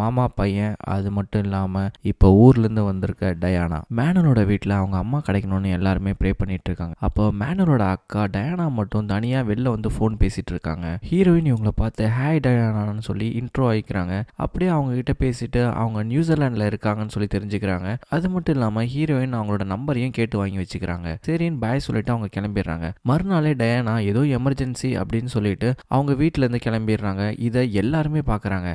மாமா பையன், அது மட்டும் இல்லாமல் இப்போ ஊர்லேருந்து வந்திருக்க டயானா. மேனுவலோட வீட்டில் அவங்க அம்மா கிடைக்கணும்னு கிடைக்கணும்னு எல்லாருமே ப்ரே பண்ணிட்டு இருக்காங்க. அப்போ மேனுவலோட அக்கா டயானா மட்டும் தனியா வெளில வந்து ஃபோன் பேசிட்டு இருக்காங்க. ஹீரோயின் இவங்கள பார்த்து ஹாய் டயானான்னு சொல்லி இன்ட்ரோ ஆயிக்கிறாங்க. அப்படியே அவங்க கிட்ட பேசிட்டு அவங்க நியூசிலாண்டில் இருக்காங்கன்னு சொல்லி தெரிஞ்சுக்கிறாங்க. அது மட்டும் இல்லாமல் ஹீரோயின் அவங்களோட நம்பரையும் கேட்டு வாங்கி வச்சுக்கிறாங்க. சரின்னு பாய் சொல்லிட்டு அவங்க கிளம்பிடுறாங்க. மறுநாளே டயானா ஏதோ எமர்ஜென்சி அப்படின்னு சொல்லிட்டு அவங்க வீட்டுல இருந்து கிளம்பிடுறாங்க. இதை எல்லாருமே பாக்குறாங்க.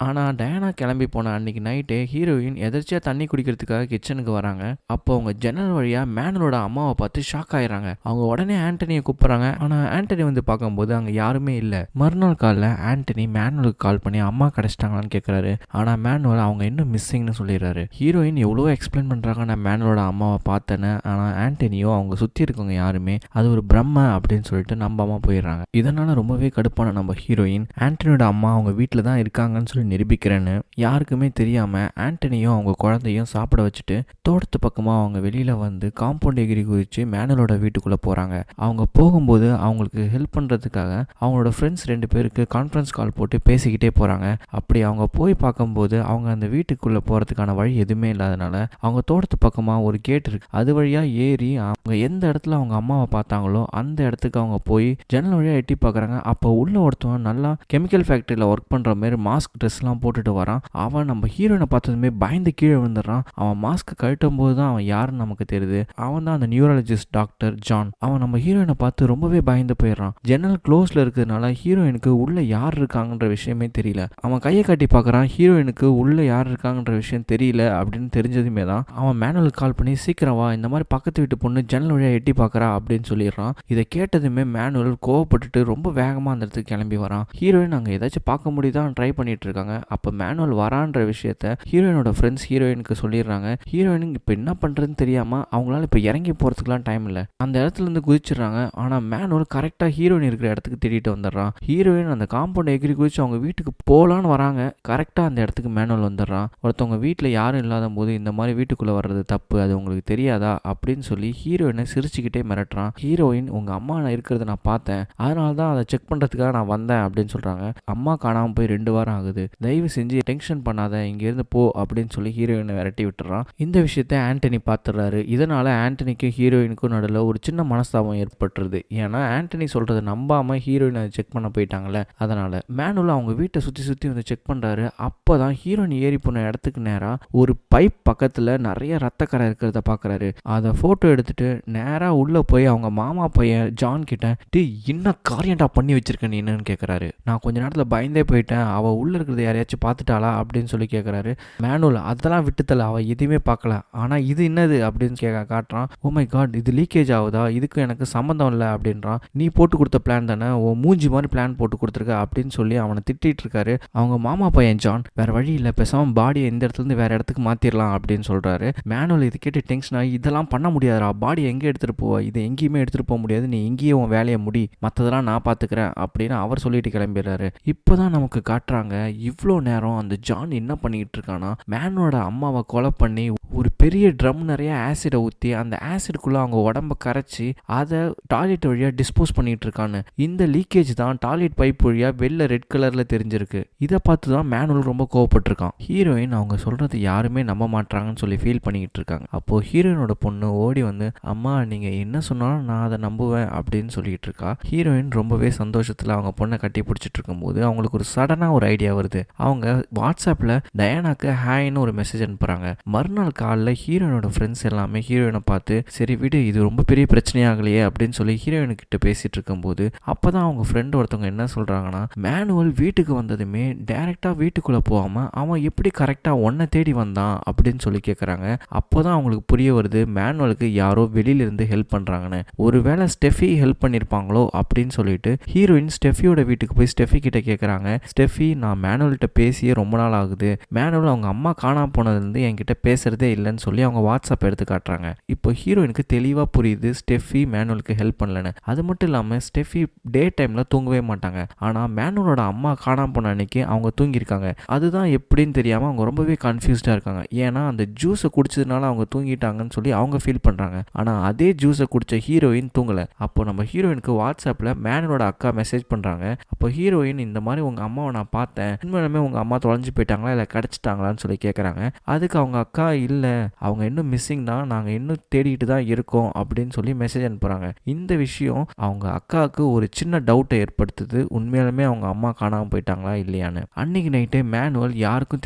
ஆனா டயானா கிளம்பி போன அன்னைக்கு நைட்டே ஹீரோயின் எதிர்ச்சியா தண்ணி குடிக்கிறதுக்காக கிச்சனுக்கு வராங்க. அப்போ அவங்க ஜன்னல் வழியா மேனலோட அம்மாவை பார்த்து ஷாக் ஆயிடுறாங்க. அவங்க உடனே ஆண்டனியை கூப்பிடுறாங்க. ஆனா ஆண்டனி வந்து பார்க்கும்போது அங்க யாருமே இல்ல. மறுநாள் காலைல ஆண்டனி மேனுவலுக்கு கால் பண்ணி அம்மா கிடைச்சிட்டாங்களான்னு கேட்கறாரு. ஆனா மேனுவல் அவங்க இன்னும் மிஸ்ஸிங்னு சொல்லிடுறாரு. ஹீரோயின் எவ்வளவோ எக்ஸ்பிளைன் பண்றாங்க, நான் மேனுவலோட அம்மாவை பார்த்தேன்னு. ஆனா ஆண்டனியோ அவங்க சுத்தி இருக்கவங்க யாருமே அது ஒரு பிரம்ம அப்படின்னு சொல்லிட்டு நம்பாம போயிடுறாங்க. இதனால ரொம்பவே கடுப்பான நம்ம ஹீரோயின் ஆண்டனியோட அம்மா அவங்க வீட்டில் தான் இருக்காங்கன்னு சொல்லி நிரூபிக்கிறேன்னு யாருக்குமே தெரியாம ஆண்டனியும் அவங்க குழந்தையும் சாப்பிட வச்சுட்டு தோட்டத்து பக்கமா அவங்க வெளியில வந்து காம்பவுண்ட் எகிரி குதிச்சு மேனுவலோட வீட்டுக்குள்ள போறாங்க. அவங்க போகும்போது அவங்களுக்கு ஹெல்ப் பண்றதுக்காக அவங்களோட ஃப்ரெண்ட்ஸ் 2 பேருக்கு கான்ஃபரன்ஸ் கால் போட்டு பேசிக்கிட்டே போறாங்க. அப்படி அவங்க போய் பார்க்கும்போது அவங்க அந்த வீட்டுக்குள்ள போறதுக்கான வழி எதுவுமே இல்லாதனால அவங்க தோட்டத்து பக்கமா ஒரு கேட் இருக்கு. அது வழியா ஏறி அவங்க எந்த இடத்துல அவங்க அம்மாவை பார்த்தாங்களோ அந்த இடத்துக்கு அவங்க போய் ஜன்னல் வழியா எட்டி பார்க்குறாங்க. அப்போ உள்ள ஒருத்தவன் நல்லா கெமிக்கல் ஃபேக்டரியில் ஒர்க் பண்ற மாதிரி மாஸ்க் ட்ரெஸ்லாம் போட்டுட்டு வரான். அவன் நம்ம ஹீரோயினை பார்த்ததுமே பயந்து கீழே விழுந்துடுறான். அவன் மாஸ்க் கழட்டும் போது தான் அவன் யாருன்னு நமக்கு தெரியுது. அவன் தான் அந்த நியூரலஜிஸ்ட் டாக்டர் ஜான். அவன் நம்ம ஹீரோயினை பார்த்து ரொம்பவே பயந்து போயிடுறான். ஜன்னல் க்ளோஸ்ல இருக்கிறதுனால ஹீரோயினுக்கு உள்ள யார் இருக்காங்கன்ற விஷயமே தெரியல. அவன் கையை காட்டி பார்க்குறான். ஹீரோயினுக்கு உள்ள யார் இருக்காங்கன்ற விஷயம் தெரியல அப்படின்னு தெரிஞ்சதுமே தான் அவன் மேனுவலுக்கு கால் பண்ணி சீக்கிரம் வா, இந்த மாதிரி பக்கத்து வீட்டு பொண்ணு ஜன்னல் வழியா எட்டி பார்க்குறா அப்படின்னு சொல்லிடுறான். இதை கேட்டதுமே மேனுவல் கோவப்பட்டுட்டு ரொம்ப வேகமாக அந்த இடத்துக்கு கிளம்பி வரான். ஹீரோயின் அங்கே ஏதாச்சும் பார்க்க முடியுதான் ட்ரை பண்ணிட்டு இருக்காங்க. அப்போ மேனுவல் வரான்ற விஷயத்த ஹீரோயினோட ஃப்ரெண்ட்ஸ் ஹீரோயினுக்கு சொல்லிடுறாங்க. ஹீரோயினுக்கு இப்போ என்ன பண்ணுறதுன்னு தெரியாமல் அவங்களால இப்போ இறங்கி போகிறதுக்குலாம் டைம் இல்லை. அந்த இடத்துல இருந்து குதிச்சிடுறாங்க. ஆனால் மேனுவல் கரெக்டாக ஹீரோயின் இருக்கிற இடத்துக்கு தேடிட்டு வந்துடுறான். ஹீரோயின் அந்த காம்பவுண்ட் எகிரி குதிச்சு அவங்க வீட்டுக்கு போகலான்னு வராங்க. கரெக்டாக அந்த இடத்துக்கு மேனுவல் வந்துடுறான். ஒருத்தவங்க வீட்டில் யாரும் இல்லாத போது இந்த மாதிரி வீட்டுக்குள்ளே வர்றது தப்பு, அது உங்களுக்கு தெரியாதா அப்படின்னு சொல்லி ஹீரோயினை சிரிச்சுக்கிட்டே மிரட்டுறான். ஹீரோயின் உங்கள் அம்மா நான் இருக்கிறத நான் பார்த்தேன், அதனால தான் அதை செக் பண்ணுறதுக்காக நான் வந்தேன் அப்படின்னு சொல்கிறாங்க. அம்மா காணாமல் போய் 2 வாரம் ஆகுது, தயவு செஞ்சு டென்ஷன் பண்ணாத, இங்கேருந்து போ அப்படின்னு சொல்லி ஹீரோயினை விரட்டி விட்டுறான். இந்த விஷயத்த ஆண்டனி பார்த்துடுறாரு. இதனால ஆண்டனிக்கும் ஹீரோயினுக்கும் நடுவில் ஒரு சின்ன மனஸ்தாபம் ஏற்பட்டுருது. ஏன்னா ஆண்டனி சொல்கிறத நம்பாமல் ஹீரோயினை செக் பண்ண போயிட்டாங்கல்ல. அதனால மேனுவல் அவங்க வீட்டை சுற்றி சுற்றி வந்து செக் பண்ணுறாரு. அப்போ தான் ஹீரோயின் ஏறி போன இடத்துக்கு நேராக ஒரு பைப் பக்கத்தில் நிறைய ரத்தக்கரை இருக்கிறத பார்க்குறாரு. அதை ஃபோட்டோ எடுத்துட்டு நேராக உள்ளே போய் அவங்க மாமா பையன் ஜான் கிட்ட டே என்ன காரியண்டா பண்ணி வச்சிருக்க நீன்னு கேட்குறாரு. நான் கொஞ்ச நேரத்தில் பயந்தே போயிட்டேன், அவள் உள்ளே இருக்கிறத யாரையாச்சும் பார்த்துட்டாளா அப்படின்னு சொல்லி கேட்குறாரு. மேனுவல் அதெல்லாம் விட்டுத்தல, அவள் எதுவுமே பார்க்கல, ஆனால் இது என்னது அப்படின்னு காட்டுறான். ஓ மை காட், இது லீக்கேஜ் ஆகுதா, இதுக்கு எனக்கு சம்மந்தம் இல்லை அப்படின்றான். நீ போட்டு கொடுத்த பிளான் தானே, ஓ மூஞ்சி மாதிரி பிளான் போட்டு கொடுத்துருக்க அப்படின்னு சொல்லி அவனை திட்டிட்டு இருக்காரு. அவங்க மாமா பையன் ஜான் வேற வழி இல்லை, பேசாமல் பாடியை இந்த இடத்துல இருந்து வேற இடத்துக்கு மாற்றிடலாம் அப்படின்னு சொல்கிறாரு. மேனுவல் இது கேட்டு டென்ஷன் ஆகி இதெல்லாம் பண்ண முடியாதுடா, பாடி எங்கே எடுத்துகிட்டு போவா, இதை எங்கேயுமே எடுத்துகிட்டு போக முடியாது, நீ எங்கேயும் உன் வேலையை முடி, மற்றதெல்லாம் நான் பார்த்துக்கிறேன் அப்படின்னு அவர் சொல்லிட்டு கிளம்பிடுறாரு. இப்போ தான் நமக்கு காட்டுறாங்க இவ்வளோ நேரம் அந்த ஜான் என்ன பண்ணிக்கிட்டு இருக்கானா, மேனோட அம்மாவை கொலை பண்ணி ஒரு பெரிய ட்ரம் நிறைய ஆசிடை ஊற்றி அந்த ஆசிடுக்குள்ளே அவங்க உடம்ப கரைச்சி அதை டாய்லெட் வழியாக டிஸ்போஸ் பண்ணிட்டு இருக்கான்னு. இந்த லீக்கேஜ் தான் டாய்லெட் பைப் வழியாக வெளில ரெட் கலரில் தெரிஞ்சிருக்கு. இதை பார்த்து தான் மேனுவல் ரொம்ப கோவப்பட்டிருக்கான். ஹீரோயின் அவங்க சொல்கிறது யாருமே நம்ப மாட்டாங்கன்னு சொல்லி ஃபீல் பண்ணிக்கிட்டு இருக்காங்க. அப்போது ஹீரோயினோட பொண்ணு ஓடி வந்து அம்மா நீங்கள் என்ன சொன்னாலும் நான் அதை நம்புவேன் அப்படின்னு சொல்லிட்டு இருக்கா. ஹீரோயின் ரொம்பவே சந்தோஷத்தில் அவங்க பொண்ணை கட்டி பிடிச்சிட்டு இருக்கும்போது அவங்களுக்கு ஒரு சடனாக ஒரு ஐடியா வருது. அவங்க வாட்ஸ்அப்பில் டயானாக்கு ஹாய்னு ஒரு மெசேஜ் அனுப்புகிறாங்க. மறுநாள் காலில் ஹீரோயினோட ஃப்ரெண்ட்ஸ் எல்லாமே ஹீரோயினை பார்த்து சரி விடு, இது ரொம்ப பெரிய பிரச்சனையாகலையே அப்படின்னு சொல்லி ஹீரோயின்கிட்ட பேசிட்டு இருக்கும்போது அப்போ தான் அவங்க ஃப்ரெண்ட் ஒருத்தவங்க என்ன சொல்கிறாங்கன்னா, மேனுவல் வீட்டுக்கு வந்ததுமே டைரெக்டாக வீட்டுக்குள்ளே போகாமல் அவன் எப்படி கரெக்டாக ஒன்றை தேடி வந்தான் அப்படின்னு சொல்லி கேட்குறாங்க. அப்போ தான் அவங்களுக்கு புரிய வருது மேனுவலுக்கு யாரோ வெளியிலிருந்து ஹெல்ப் பண்ணுறாங்கன்னு. ஒருவேளை ஸ்டெஃபி ஹெல்ப் பண்ணியிருப்பாங்களோ அப்படின்னு சொல்லிட்டு ஹீரோயின் ஸ்டெஃபியோட வீட்டுக்கு போய் ஸ்டெஃபி கிட்ட கேட்குறாங்க. ஸ்டெஃபி, நான் மேனுவல்கிட்ட பேசியே ரொம்ப நாள் ஆகுது, மேனுவல் அவங்க அம்மா காணாம போனதுலேருந்து என்கிட்ட பேசுறதே இல்லைன்னு சொல்லி அவங்க வாட்ஸ்அப் எடுத்து காட்டுறாங்க. இப்போ ஹீரோயினுக்கு தெளிவாக புரியுது ஸ்டெஃபி மேனுவலுக்கு ஹெல்ப் பண்ணலன்னு. அது மட்டும் இல்லாமல் ஸ்டெஃபி டே டைமில் தூங்கவே மாட்டாங்க. ஆனால் மேனுவலோட அம்மா காணாம போன அன்னைக்கு அவங்க தூங்கியிருக்காங்க. அதுதான் எப்படின்னு தெரியாமல் அவங்க ரொம்பவே கன்ஃபியூஸ்டாக இருக்காங்க. ஏன்னா அந்த ஜூஸை குடிச்சதுனால அவங்க தூங்கிட்டாங்கன்னு சொல்லி அவங்க ஃபீல் பண்ணுறாங்க. ஆனால் அதே ஜூஸை குடிச்ச ஹீரோயின் தூங்கலை. அப்போ நம்ம ஹீரோயினுக்கு வாட்ஸ்அப்பில் மேனுவலோட அக்கா மெசேஜ் பண்ணுறாங்க. அப்போ ஹீரோயின் இந்த மாதிரி உங்கள் அம்மாவை நான் பார்த்தேன், உண்மையிலுமே உங்கள் அம்மா தொலைஞ்சு போயிட்டாங்களா இல்லை கிடச்சிட்டாங்களான்னு சொல்லி கேட்குறாங்க. அதுக்கு அவங்க அக்கா இல்லை, அவங்க இன்னும் மிஸ்ஸிங் தான், நாங்கள் இன்னும் தேடிட்டு தான் இருக்கோம் அப்படின்னு சொல்லி மெசேஜ் அனுப்புகிறாங்க. இந்த விஷயம் அவங்க அக்காவுக்கு ஒரு சின்ன டவுட்டை ஏற்படுத்துது, உண்மையாலுமே அவங்க அம்மா காணாமல் போயிட்டாங்களா இல்லையான்னு. அன்னைக்கு நைட்டே மேனுவல் யாருக்கும்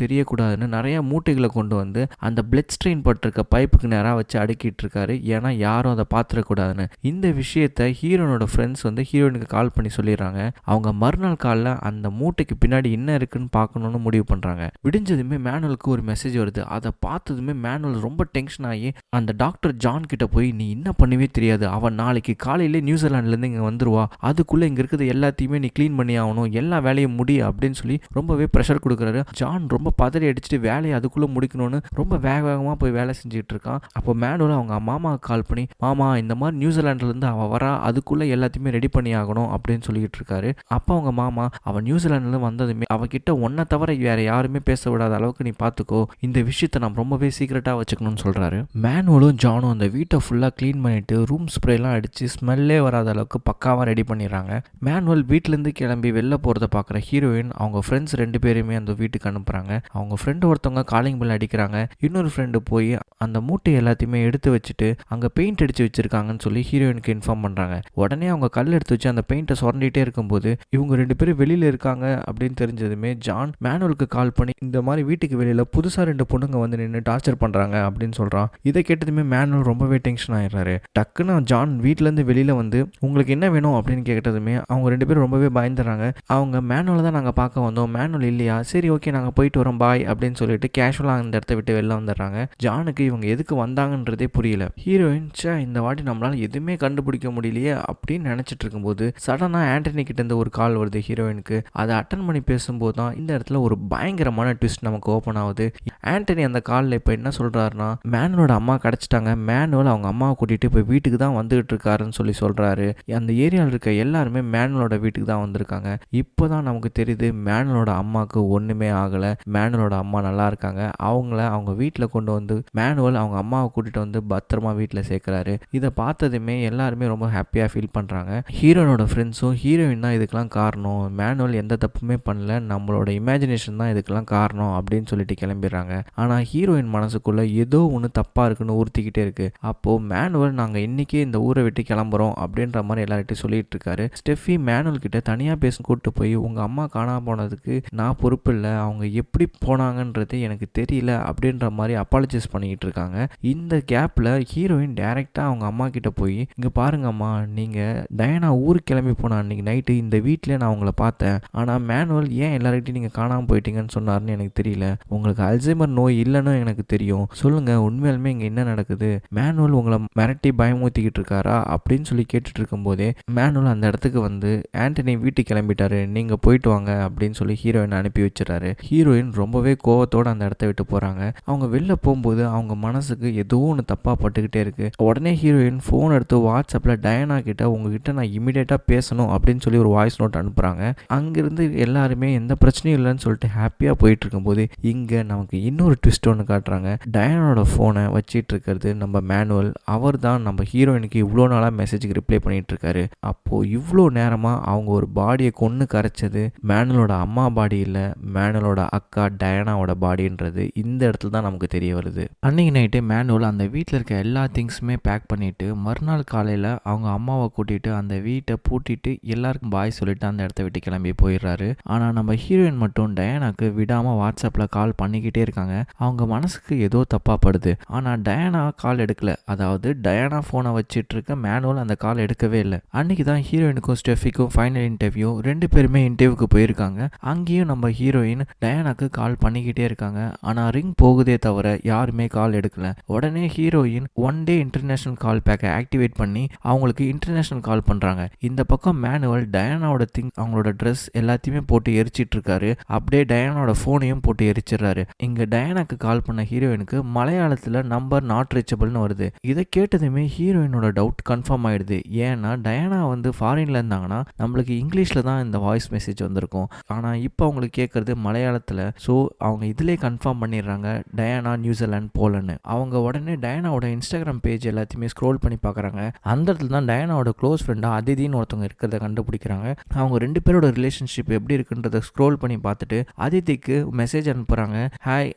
தெரியக்கூடாதுன்னு நிறைய மூட்டைகளை கொண்டு வந்து அந்த பிளட் ஸ்ட்ரெயின் பட்டிருக்க பைப்புக்கு நேராக வச்சு அடுக்கிட்டு இருக்காரு. ஏன்னா யாரும் அதை பார்த்துடக்கூடாதுன்னு. இந்த விஷயத்த ஹீரோனோட ஃப்ரெண்ட்ஸ் வந்து ஹீரோயினுக்கு கால் பண்ணி சொல்லிடுறாங்க. அவங்க மறுநாள் காலில் அந்த மூட்டைக்கு பின்னாடி என்ன இருக்குன்னு பார்க்கணும்னு முடிவு பண்ணுறாங்க. விடிஞ்சதுமே மேனுவலுக்கு ஒரு மெசேஜ் வருது. அதை பார்த்ததுமே மேனுவல் ரொம்ப டென்ஷன் ஆகி அந்த டாக்டர் ஜான் கிட்ட போய், நீ என்ன பண்ணவே தெரியாது, அவன் நாளைக்கு காலையிலே நியூசிலாந்துலேருந்து இங்கே வந்துருவா, அதுக்குள்ளே இங்கே இருக்கிறது எல்லாத்தையுமே நீ க்ளீன் பண்ணி ஆகணும், எல்லா வேலையும் முடி அப்படின்னு சொல்லி ரொம்பவே ப்ரெஷர் கொடுக்குறாரு. ஜான் ரொம்ப பதறி அடிச்சுட்டு வேலையை அதுக்குள்ளே முடிக்கணும்னு ரொம்ப வேகமாக போய் வேலை செஞ்சுட்டு இருக்கான். அப்போ மேனுவல் அவங்க மாமாவுக்கு கால் பண்ணி, மாமா இந்த மாதிரி நியூசிலாந்துலேருந்து அவள் வரா, அதுக்குள்ளே எல்லாத்தையுமே ரெடி பண்ணி ஆகணும் அப்படின்னு சொல்லிட்டு இருக்காரு. அப்போ அவங்க மாமா, அவன் நியூசிலாந்துலேருந்து வந்ததுமே அவகிட்ட ஒன்றை தவிர வேற யாருமே பேச விடாத அளவுக்கு நீ பார்த்துக்கோ, இந்த விஷயத்தை நான் ரொம்பவே சீக்கிரட்டாக வச்சுக்கணும்னு சொல்கிறாரு. மேனுவலும் ஜானும் அந்த வீட்டை ஃபுல்லாக க்ளீன் பண்ணிட்டு ரூம் ஸ்ப்ரேலாம் அடித்து ஸ்மெல்லே வராத அளவுக்கு பக்காவாக ரெடி பண்ணிடுறாங்க. மேனுவல் வீட்டிலேருந்து கிளம்பி வெளில போகிறத பார்க்குற ஹீரோயின் அவங்க ஃப்ரெண்ட்ஸ் 2 பேருமே அந்த வீட்டுக்கு அனுப்புகிறாங்க. அவங்க ஃப்ரெண்டு ஒருத்தவங்க காலிங் பெல் அடிக்கிறாங்க. இன்னொரு ஃப்ரெண்டு போய் அந்த மூட்டை எல்லாத்தையுமே எடுத்து வச்சுட்டு அங்கே பெயிண்ட் அடித்து வச்சுருக்காங்கன்னு சொல்லி ஹீரோயினுக்கு இன்ஃபார்ம் பண்ணுறாங்க. உடனே அவங்க கல் எடுத்து வச்சு அந்த பெயிண்ட்டை சுரண்டிகிட்டே இருக்கும்போது இவங்க 2 பேரும் வெளியில் இருக்காங்க அப்படின்னு தெரிஞ்சதுமே ஜான் மேனுவலுக்கு கால் பண்ணி, இந்த மாதிரி வீட்டுக்கு வெளியில் புதுசாக 2 பொண்ணுங்க வந்து நின்று டார்ச்சர் பண்ணுறாங்க அப்படின்னு சொல்கிறான். இதை கேட்டதுமே மேனுவல் ரொம்பவே டென்ஷன் ஆயிடுறாரு. டக்குன்னு ஜான் வீட்டிலேருந்து வெளியில் வந்து உங்களுக்கு என்ன வேணும் அப்படின்னு கேட்டதுமே அவங்க 2 பேரும் ரொம்பவே பயந்துடுறாங்க. அவங்க மேனுவலை தான் நாங்கள் பார்க்க வந்தோம், மேனுவல் இல்லையா, சரி ஓகே நாங்கள் போயிட்டு வரோம் பாய் அப்படின்னு சொல்லிட்டு கேஷுவலாக அந்த இடத்த விட்டு வெளில வந்துடுறாங்க. ஜானுக்கு இவங்க எதுக்கு வந்தாங்கன்றதே புரியல. ஹீரோயின் இந்த வாட்டி நம்மளால எதுவுமே கண்டுபிடிக்க முடியலையே அப்படின்னு நினைச்சிட்டு இருக்கும்போது சடனாக ஆண்டனி கிட்ட இருந்து ஒரு கால் வருது ஹீரோயினுக்கு. அதை அட்டன் பண்ணி பேசும்போது தான் இந்த இடத்துல ஒரு பயங்கரமான ட்விஸ்ட் நமக்கு ஓப்பன் ஆகுது. ஆண்டனி அந்த காலில் இப்போ என்ன சொல்றாருன்னா, மேனுவலோட அம்மா கிடைச்சிட்டாங்க, மேனுவல் அவங்க அம்மாவை கூட்டிட்டு இப்போ வீட்டுக்கு தான் வந்துகிட்டு இருக்காருன்னு சொல்லி சொல்றாரு. அந்த ஏரியாவில் இருக்க எல்லாருமே மேனுவலோட வீட்டுக்கு தான் வந்திருக்காங்க. இப்போதான் நமக்கு தெரியுது மேனுவலோட அம்மாவுக்கு ஒண்ணுமே ஆகலை, மேனுவலோட அம்மா நல்லா இருக்காங்க. அவங்கள அவங்க வீட்டில் கொண்டு வந்து மேனுவல் அவங்க அம்மாவை கூட்டிட்டு வந்து பத்திரமா வீட்டில் சேர்க்கிறாரு. இதை பார்த்ததுமே எல்லாருமே ரொம்ப ஹாப்பியாக ஃபீல் பண்ணுறாங்க. ஹீரோனோட ஃப்ரெண்ட்ஸும் ஹீரோயின் தான் இதுக்கெல்லாம் காரணம், மேனுவல் எந்த தப்புமே பண்ணல, நம்மளோட இமேஜினேஷன் தான் இதுக்கெல்லாம் காரணம் அப்படின்னு சொல்லிட்டு கிளம்பிடுறாங்க. ஆனால் ஹீரோயின் மனசுக்குள்ள ஏதோ ஒன்று தப்பாக இருக்குன்னு ஊர்த்திக்கிட்டே இருக்கு. அப்போது மேனுவல் நாங்கள் இன்னைக்கே இந்த ஊரை விட்டு கிளம்புறோம் அப்படின்ற மாதிரி எல்லார்கிட்டையும் சொல்லிட்டு இருக்காரு. ஸ்டெஃபி மேனுவல் கிட்ட தனியாக பேச கூப்பிட்டு போய், உங்கள் அம்மா காணாம போனதுக்கு நான் பொறுப்பு இல்லை, அவங்க எப்படி போனாங்கன்றது எனக்கு தெரியல அப்படின்ற மாதிரி அப்பாலஜைஸ் பண்ணிக்கிட்டு இருக்காங்க. இந்த கேப்பில் ஹீரோயின் டைரெக்டாக அவங்க அம்மா கிட்ட போய், இங்கே பாருங்க அம்மா, நீங்கள் டயனா ஊருக்கு கிளம்பி போனா அன்றைக்கி நைட்டு இந்த வீட்டில் நான் உங்களை பார்த்தேன், ஆனால் மேனுவல் ஏன் எல்லார்கிட்டையும் நீங்கள் காணாமல் போயிட்டீங்கன்னு சொன்னார்னு எனக்கு தெரியல, உங்களுக்கு அல்சைமர் நோய் இல்லைன்னு எனக்கு தெரியும், சொல்லுங்கள் உண்மையாலுமே இங்கே என்ன நடக்குது, மேனுவல் உங்களை மிரட்டி பயமுறுத்திக்கிட்டு இருக்காரா அப்படின்னு சொல்லி கேட்டுட்டு இருக்கும்போதே மேனுவல் அந்த இடத்துக்கு வந்து, ஆண்டனி வீட்டுக்கு கிளம்பிட்டாரு, நீங்கள் போயிட்டு வாங்க அப்படின்னு சொல்லி ஹீரோயின் அனுப்பி வச்சிடறாரு. ஹீரோயின் ரொம்பவே கோவத்தோடு அந்த இடத்த விட்டு போகிறாங்க. அவங்க வெளில போகும்போது அவங்க மனசுக்கு ஏதோ ஒன்று தப்பாக பட்டுக்கிட்டே இருக்கு. உடனே ஹீரோயின் ஃபோன் எடுத்து வாட்ஸ்அப்பில் டயனா கிட்ட உங்ககிட்ட நான் இமீடியட்டாக பேசணும் அப்படின்னு சொல்லி ஒரு வாய்ஸ் நோட் அனுப்புகிறாங்க. அங்கேருந்து எல்லாருமே எந்த பிரச்சனையும் இல்லைன்னு சொல்லிட்டு ஹாப்பியாக போயிட்டு இருக்கும்போது இங்கே நமக்கு இன்னொரு ட்விஸ்ட் ஒன்று காட்டுறாங்க. டயனோட ஃபோனை வச்சிட்டு இருக்கிறது நம்ம மேனுவல். அவர் தான் நம்ம ஹீரோயினுக்கு இவ்வளோ நாளாக மெசேஜுக்கு ரிப்ளை பண்ணிட்டு இருக்காரு. அப்போது இவ்வளோ நேரமாக அவங்க ஒரு பாடியை கொன்று கரைச்சது மேனுவலோட அம்மா பாடி இல்லை, மேனுவலோட அக்கா டயனாவோட பாடின்றது இந்த இடத்துல தான் நமக்கு தெரிய வருது. அன்னைக்கு நைட்டு மேனுவல் அந்த வீட்டில் இருக்க எல்லா திங்ஸுமே பேக் பண்ணிட்டு மறுநாள் காலையில் அவங்க அம்மாவை கூட்டிட்டு அந்த வீட்டை பூட்டிட்டு எல்லாருக்கும் பாய் சொல்லிட்டு அந்த இடத்த விட்டு கிளம்பி போயிடுறாரு. ஆனால் நம்ம ஹீரோயின் மட்டும் டயானாக்கு விடாமல் வாட்ஸ்அப்பில் கால் பண்ணிக்கிட்டே இருக்காங்க. அவங்க மனசுக்கு ஏதோ தப்பாக படுது. ஆனால் டயானா கால் எடுக்கல, அதாவது டயானா ஃபோனை வச்சிட்டு இருக்க மேனுவல் அந்த கால் எடுக்கவே இல்லை. அன்னைக்கு தான் ஹீரோயினுக்கும் ஸ்டெஃபிக்கும் ஃபைனல் இன்டர்வியூ, 2 பேருமே இன்டர்வியூக்கு போயிருக்காங்க. அங்கேயும் நம்ம ஹீரோயின் டயானாக்கு கால் பண்ணிக்கிட்டே இருக்காங்க. ஆனால் ரிங் போகுதே தவிர யாருமே கால் எடுக்கல. உடனே ஹீரோயின் 1 டே இன்டர்நேஷனல் கால் பேக்கை ஆக்டிவேட் பண்ணி அவங்களுக்கு இன்டர்நேஷனல் கால் பண்ணுறாங்க. இந்த பக்கம் மேனுவல் டயானாவோட அவங்களோட ட்ரெஸ் எல்லாத்தையுமே போட்டு எரிச்சிட்டு இருக்காரு. அப்படியே டயானாவோட ஃபோனையும் போட்டு எரிச்சிடுறாரு. இங்கே டயானாக்கு கால் பண்ண ஹீரோயினுக்கு மலையாளத்தில் நம்பர் நாட் ரீச்சபிள்னு வருது. இதை கேட்டதுமே ஹீரோயினோட டவுட் கன்ஃபார்ம் ஆயிடுது. ஏன்னா டயானா வந்து ஃபாரின்ல இருந்தாங்கன்னா நம்மளுக்கு இங்கிலீஷில் தான் இந்த வாய்ஸ் மெசேஜ் வந்திருக்கும். ஆனால் இப்போ அவங்களுக்கு கேட்கறது மலையாளத்தில். ஸோ அவங்க இதிலே கன்ஃபார்ம் பண்ணிடுறாங்க டயானா நியூசிலாந்து போலன்னு. அவங்க உடனே டயானாவோட இன்ஸ்டாகிராம் பேஜ் எல்லாத்தையுமே ஸ்க்ரோல் பண்ணி பார்க்குறாங்க. அந்த இடத்துல தான் டயானாவோட க்ளோஸ் ஃப்ரெண்டாக அதிதின்னு ஒருத்தவங்க இருக்கிறத கண்டுபிடிக்கிறாங்க. அவங்க 2 பேரோட ரிலேஷன்ஷிப் எப்படி இருக்குன்றதை ஸ்க்ரோல் பண்ணி பார்த்துட்டு அதிதிக்கு மெசேஜ் அனுப்புகிறாங்க. ஹாய்,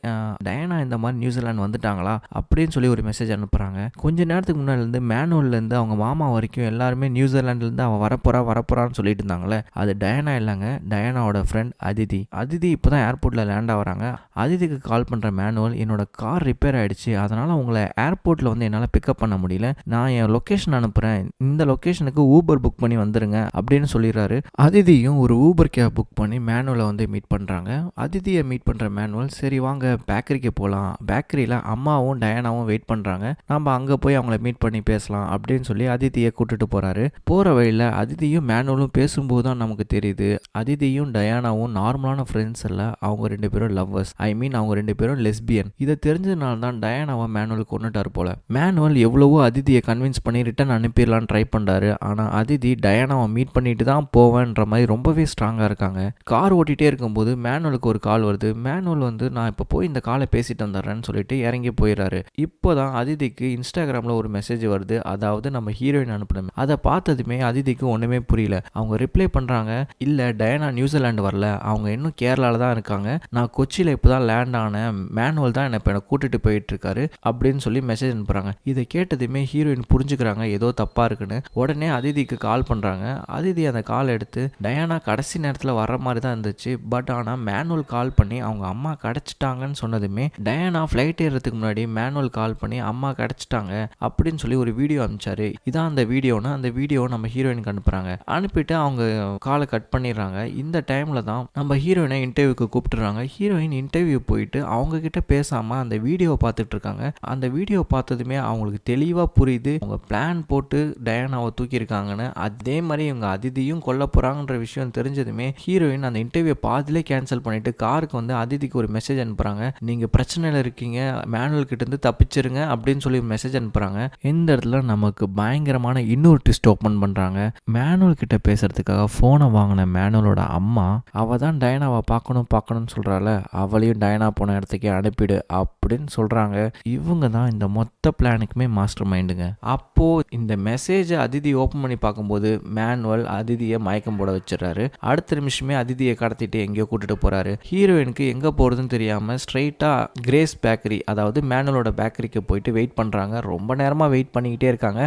டயானா இந்த மாதிரி நியூசிலாந்து வந்துட்டாங்களா அப்படின்னு சொல்லி ஒரு மெசேஜ் அனுப்புறாங்க. கொஞ்ச நேரத்துக்கு முன்னாடி இருந்து மேனுவல்ல இருந்து அவங்க மாமா வரைக்கும் எல்லாருமே நியூசிலாந்துல இருந்து அவன் வரப்போறான்னு சொல்லிட்டு இருந்தாங்களே, அது டயானா இல்லைங்க, டயானாவோட ஃப்ரெண்ட் அதிதி. அதிதி இப்பதான் ஏர்போர்ட்ல லேண்ட் ஆகுறாங்க. அதிதிக்கு கால் பண்ற மேனுவல், என்னோட கார் ரிப்பேர் ஆயிடுச்சு, அதனால உங்களை ஏர்போர்ட்ல வந்து என்னால பிக்கப் பண்ண முடியல, நான் என் லொகேஷன் அனுப்புறேன், இந்த லொகேஷனுக்கு ஊபர் புக் பண்ணி வந்துருங்க அப்படின்னு சொல்லிடுறாரு. அதிதியும் ஒரு ஊபர் கேப் புக் பண்ணி மேனுவலை வந்து மீட் பண்றாங்க. அதிதியை மீட் பண்ற மேனுவல், சரி வாங்க பேக்கரிக்கு போகலாம், பேக்கரியில் அம்மாவும் டயானாவும் வெயிட் பண்ணுறாங்க, நம்ம அங்கே போய் அவங்கள மீட் பண்ணி பேசலாம் அப்படின்னு சொல்லி அதிதியை கூட்டிட்டு போகிறாரு. போகிற வழியில் அதிதியும் மேனுவலும் பேசும்போது தான் நமக்கு தெரியுது, அதிதியும் டயானாவும் நார்மலான ஃப்ரெண்ட்ஸ் இல்லை, அவங்க 2 பேரும் லவ்வர்ஸ். அவங்க 2 பேரும் லெஸ்பியன். இதை தெரிஞ்சதுனால தான் டயானாவை மேனுவல் கொண்டுட்டார் போல. மேனுவல் எவ்வளவோ அதிதியை கன்வின்ஸ் பண்ணி ரிட்டர்ன் அனுப்பிடலான்னு ட்ரை பண்ணுறாரு. ஆனால் அதிதி டயானாவை மீட் பண்ணிட்டு தான் போவேன்ற மாதிரி ரொம்பவே ஸ்ட்ராங்காக இருக்காங்க. கார் ஓட்டிகிட்டே இருக்கும்போது மேனுவலுக்கு ஒரு கால் வருது. மேனுவல் வந்து நான் இப்போ போய் இந்த காலை பேசிட்டு வந்துடுறேன்னு சொல்லிட்டு இறங்கி போயிடுறாரு. இப்போதான் அதிதிக்கு இன்ஸ்டாகிராமில் ஒரு மெசேஜ் வருது, அதாவது நம்ம ஹீரோயின் அனுப்பணும். அதை பார்த்ததுமே அதிதிக்கு ஒன்றுமே புரியல. அவங்க ரிப்ளை பண்ணுறாங்க, இல்லை டயானா நியூசிலாந்து வரல, அவங்க இன்னும் கேரளாவில் தான் இருக்காங்க, நான் கொச்சியில் இப்போ தான் லேண்ட் ஆனேன், மேனுவல் தான் என்னை கூட்டிட்டு போயிட்டு இருக்காரு அப்படின்னு சொல்லி மெசேஜ் அனுப்புறாங்க. இதை கேட்டதுமே ஹீரோயின் புரிஞ்சுக்கிறாங்க ஏதோ தப்பா இருக்குன்னு. உடனே அதிதிக்கு கால் பண்றாங்க. அதிதி அந்த கால் எடுத்து, டயானா கடைசி நேரத்தில் வர்ற மாதிரி தான் இருந்துச்சு, பட் ஆனால் மேனுவல் கால் பண்ணி அவங்க அம்மா கிடைச்சிட்டாங்கன்னு சொன்னதுமே டயானா ஃப்ளைட் ஏறதுக்கு முன்னாடி மேனுவல் கால் பண்ணி அம்மா கிடைச்சிட்டாங்க அப்படின்னு சொல்லி ஒரு வீடியோ அனுப்பிச்சாரு. இதான் அந்த வீடியோன்னு, அந்த வீடியோ நம்ம ஹீரோயினுக்கு அனுப்புறாங்க. அனுப்பிட்டு அவங்க காலை கட் பண்ணிடுறாங்க. இந்த டைம்ல தான் நம்ம ஹீரோயினை இன்டர்வியூக்கு கூப்பிட்டுறாங்க. ஹீரோயின் இன்டர்வியூ போயிட்டு அவங்க கிட்ட பேசாம அந்த வீடியோவை பார்த்துட்டு இருக்காங்க. அந்த வீடியோ பார்த்ததுமே அவங்களுக்கு தெளிவா புரியுது, அவங்க பிளான் போட்டு டயானாவை தூக்கியிருக்காங்கன்னு. அதே மாதிரி இவங்க அதிதியும் கொல்ல போறாங்கன்ற விஷயம் தெரிஞ்சதுமே ஹீரோயின் அந்த இன்டர்வியூ பாதிலே கேன்சல் பண்ணிட்டு காருக்கு வந்து அதிதிக்கு ஒரு மெசேஜ் அனுப்புறாங்க, நீங்க பிரச்சனையில இருக்கீங்க, மேனுவல் கிட்ட இருந்து தப்பிச்சிருங்க அப்படின்னு சொல்லி மெசேஜ் அனுப்புறாங்க. இந்த இடத்துல நமக்கு பயங்கரமான இன்னொரு ட்விஸ்ட் ஓபன் பண்றாங்க. மேனுவல் கிட்ட பேசுறதுக்காக போனை வாங்கின மேனுவலோட அம்மா, அவ தான் டயானாவை பார்க்கணும்னு சொல்றால, அவளையும் டயானா போன இடத்துக்கே அனுப்பிடு அப்படின்னு சொல்றாங்க. இவங்க தான் இந்த மொத்த பிளானுக்குமே மாஸ்டர் மைண்டுங்க. அப்போ இந்த மெசேஜை அதிதி ஓபன் பண்ணி பார்க்கும்போது மேனுவல் அதிதியை மயக்கம் போட வச்சிடறாரு. அடுத்த நிமிஷமே அதிதியை கடத்திட்டு எங்கேயோ கூட்டிட்டு போறாரு. ஹீரோயினுக்கு எங்க போறதுன்னு தெரியாம ஸ்ட்ரைட்டா கிரேஸ் பேக்கரி, அதாவது மேனுவலோட பேக்கரிக்கு போயிட்டு வெயிட் பண்றாங்க. ரொம்ப நேரமா வெயிட் பண்ணிக்கிட்டே இருக்காங்க.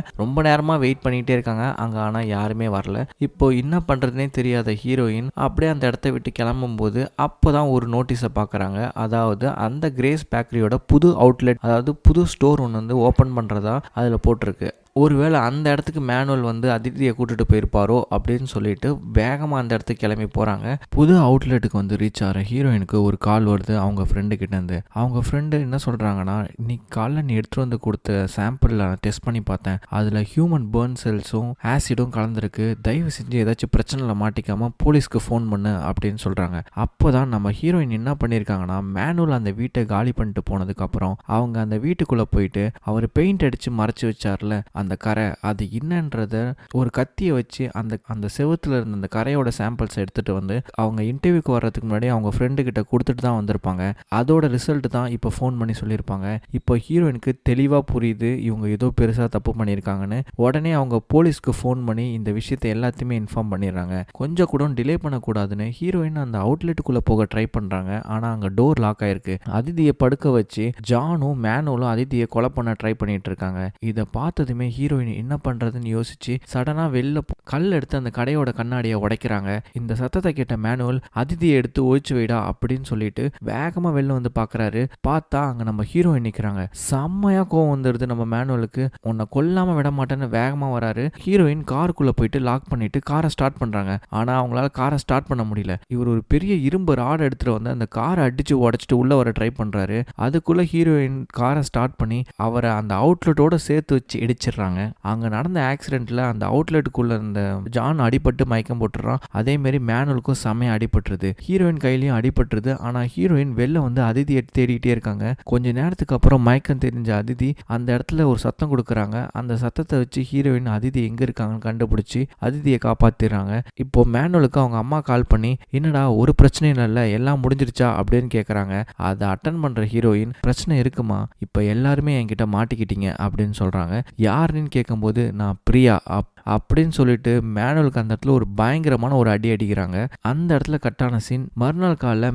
அங்க ஆனா யாருமே வரல. இப்போ என்ன பண்றதுனே தெரியாத ஹீரோயின் அப்படியே அந்த இடத்த விட்டு கிளம்பும் போது அப்போதான் ஒரு நோட்டீஸை பார்க்குறாங்க. அதாவது அந்த கிரேஸ் பேக்கரியோட புது அவுட்லெட், அதாவது புது ஸ்டோர் ஒன்று வந்து ஓப்பன் பண்ணுறதா அதில் போட்டிருக்கு. ஒருவேளை அந்த இடத்துக்கு மேனுவல் வந்து அதிதியை கூட்டிட்டு போயிருப்பாரோ அப்படின்னு சொல்லிட்டு வேகமாக அந்த இடத்துக்கு கிளம்பி போகிறாங்க. புது அவுட்லெட்டுக்கு வந்து ரீச் ஆகிற ஹீரோயினுக்கு ஒரு கால் வருது அவங்க ஃப்ரெண்டு கிட்டேருந்து. அவங்க ஃப்ரெண்டு என்ன சொல்கிறாங்கன்னா, இன்னைக்கு காலைல நீ எடுத்துகிட்டு வந்து கொடுத்த சாம்பிளில் டெஸ்ட் பண்ணி பார்த்தேன், அதில் ஹியூமன் பர்ன் செல்ஸும் ஆசிடும் கலந்துருக்கு, தயவு செஞ்சு ஏதாச்சும் பிரச்சனையில் மாட்டிக்காமல் போலீஸ்க்கு ஃபோன் பண்ணு அப்படின்னு சொல்கிறாங்க. அப்போ தான் நம்ம ஹீரோயின் என்ன பண்ணியிருக்காங்கன்னா, மேனுவல் அந்த வீட்டை காலி பண்ணிட்டு போனதுக்கப்புறம் அவங்க அந்த வீட்டுக்குள்ளே போயிட்டு அவர் பெயிண்ட் அடித்து மறைச்சி வச்சார்ல அந்த கரை, அது என்னன்றத ஒரு கத்தியை வச்சு அந்த செவுத்துல இருந்த அந்த கரையோட சாம்பிள்ஸ் எடுத்துட்டு வந்து அவங்க இன்டர்வியூக்கு வர்றதுக்கு முன்னாடி அவங்க ஃப்ரெண்டு கிட்ட கொடுத்துட்டு தான் வந்திருப்பாங்க. அதோட ரிசல்ட் தான் இப்போ ஃபோன் பண்ணி சொல்லியிருப்பாங்க. இப்போ ஹீரோயினுக்கு தெளிவாக புரியுது இவங்க ஏதோ பெருசாக தப்பு பண்ணியிருக்காங்கன்னு. உடனே அவங்க போலீஸ்க்கு ஃபோன் பண்ணி இந்த விஷயத்தை எல்லாத்தையுமே இன்ஃபார்ம் பண்ணிடுறாங்க. கொஞ்சம் கூட டிலே பண்ணக்கூடாதுன்னு ஹீரோயின் அந்த அவுட்லெட்டுக்குள்ளே போக ட்ரை பண்ணுறாங்க. ஆனால் அங்கே டோர் லாக் ஆயிருக்கு. அதிதியை படுக்க வச்சு ஜானும் மேனுவலும் அதிதியை கொலை பண்ண ட்ரை பண்ணிட்டு இருக்காங்க. இதை பார்த்ததுமே ஹீரோயின் என்ன பண்றதுன்னு யோசிச்சு சடனா வெளில கல் எடுத்து அந்த கடையோட கண்ணாடியை உடைக்கிறாங்க. இந்த சத்தத்தை கேட்ட மேனுவல் அதிதியை எடுத்து ஒழிச்சு வைடா அப்படின்னு சொல்லிட்டு வேகமா வெளில வந்து பாக்குறாரு. பார்த்தா அங்க நம்ம ஹீரோயின் நிக்கிறாங்க. செம்மையா கோவம் வந்துடுது நம்ம மேனுவலுக்கு. உன்னை கொல்லாம விட மாட்டேன்னு வேகமா வராரு. ஹீரோயின் காருக்குள்ள போயிட்டு லாக் பண்ணிட்டு காரை ஸ்டார்ட் பண்றாங்க. ஆனா அவங்களால காரை ஸ்டார்ட் பண்ண முடியல. இவர் ஒரு பெரிய இரும்பு ராட் எடுத்துட்டு வந்து அந்த காரை அடிச்சு உடைச்சிட்டு உள்ள வர ட்ரை பண்றாரு. அதுக்குள்ள ஹீரோயின் காரை ஸ்டார்ட் பண்ணி அவரை அந்த அவுட்லெட்டோட சேர்த்து வச்சு இடிச்சிடுறாங்க. அங்க நடந்த ஆக்சிடென்ட்ல அந்த அவுட்லெட்டுக்குள்ள இருந்த ஜான் அடிபட்டு மயக்கம் போட்டுறான். அதே மாதிரி மேனுவலுக்கும் செமையா அடிபட்டுருது. ஹீரோயின் கையிலயும் அடிபட்டுருது. ஆனா ஹீரோயின் வெளில வந்து அதிதியை தேடிட்டே இருக்காங்க. கொஞ்ச நேரத்துக்கு அப்புறம் மயக்கம் தெரிஞ்ச அதிதி அந்த இடத்துல ஒரு சத்தம் கொடுக்குறாங்க. அந்த சத்தத்தை வச்சு ஹீரோயின் அதிதி எங்க இருக்காங்கன்னு கண்டுபிடிச்சு அதிதியை காப்பாத்திடுறாங்க. இப்போ மேனுவலுக்கு அவங்க அம்மா கால் பண்ணி, என்னடா ஒரு பிரச்சனையும் இல்லை, எல்லாம் முடிஞ்சிருச்சா அப்படின்னு கேட்குறாங்க. அதை அட்டன் பண்ற ஹீரோயின், பிரச்சனை இருக்குமா, இப்போ எல்லாருமே என்கிட்ட மாட்டிக்கிட்டீங்க அப்படின்னு சொல்றாங்க. யாருன்னு கேட்கும்போது, நான் பிரியா, அப்படின்னு சொல்லிட்டு மேனுவலுக்கு அந்த இடத்துல ஒரு பயங்கரமான ஒரு அடி அடிக்கிறாங்க. அந்த இடத்துல கட்டான சீன். மறுநாள் காலைல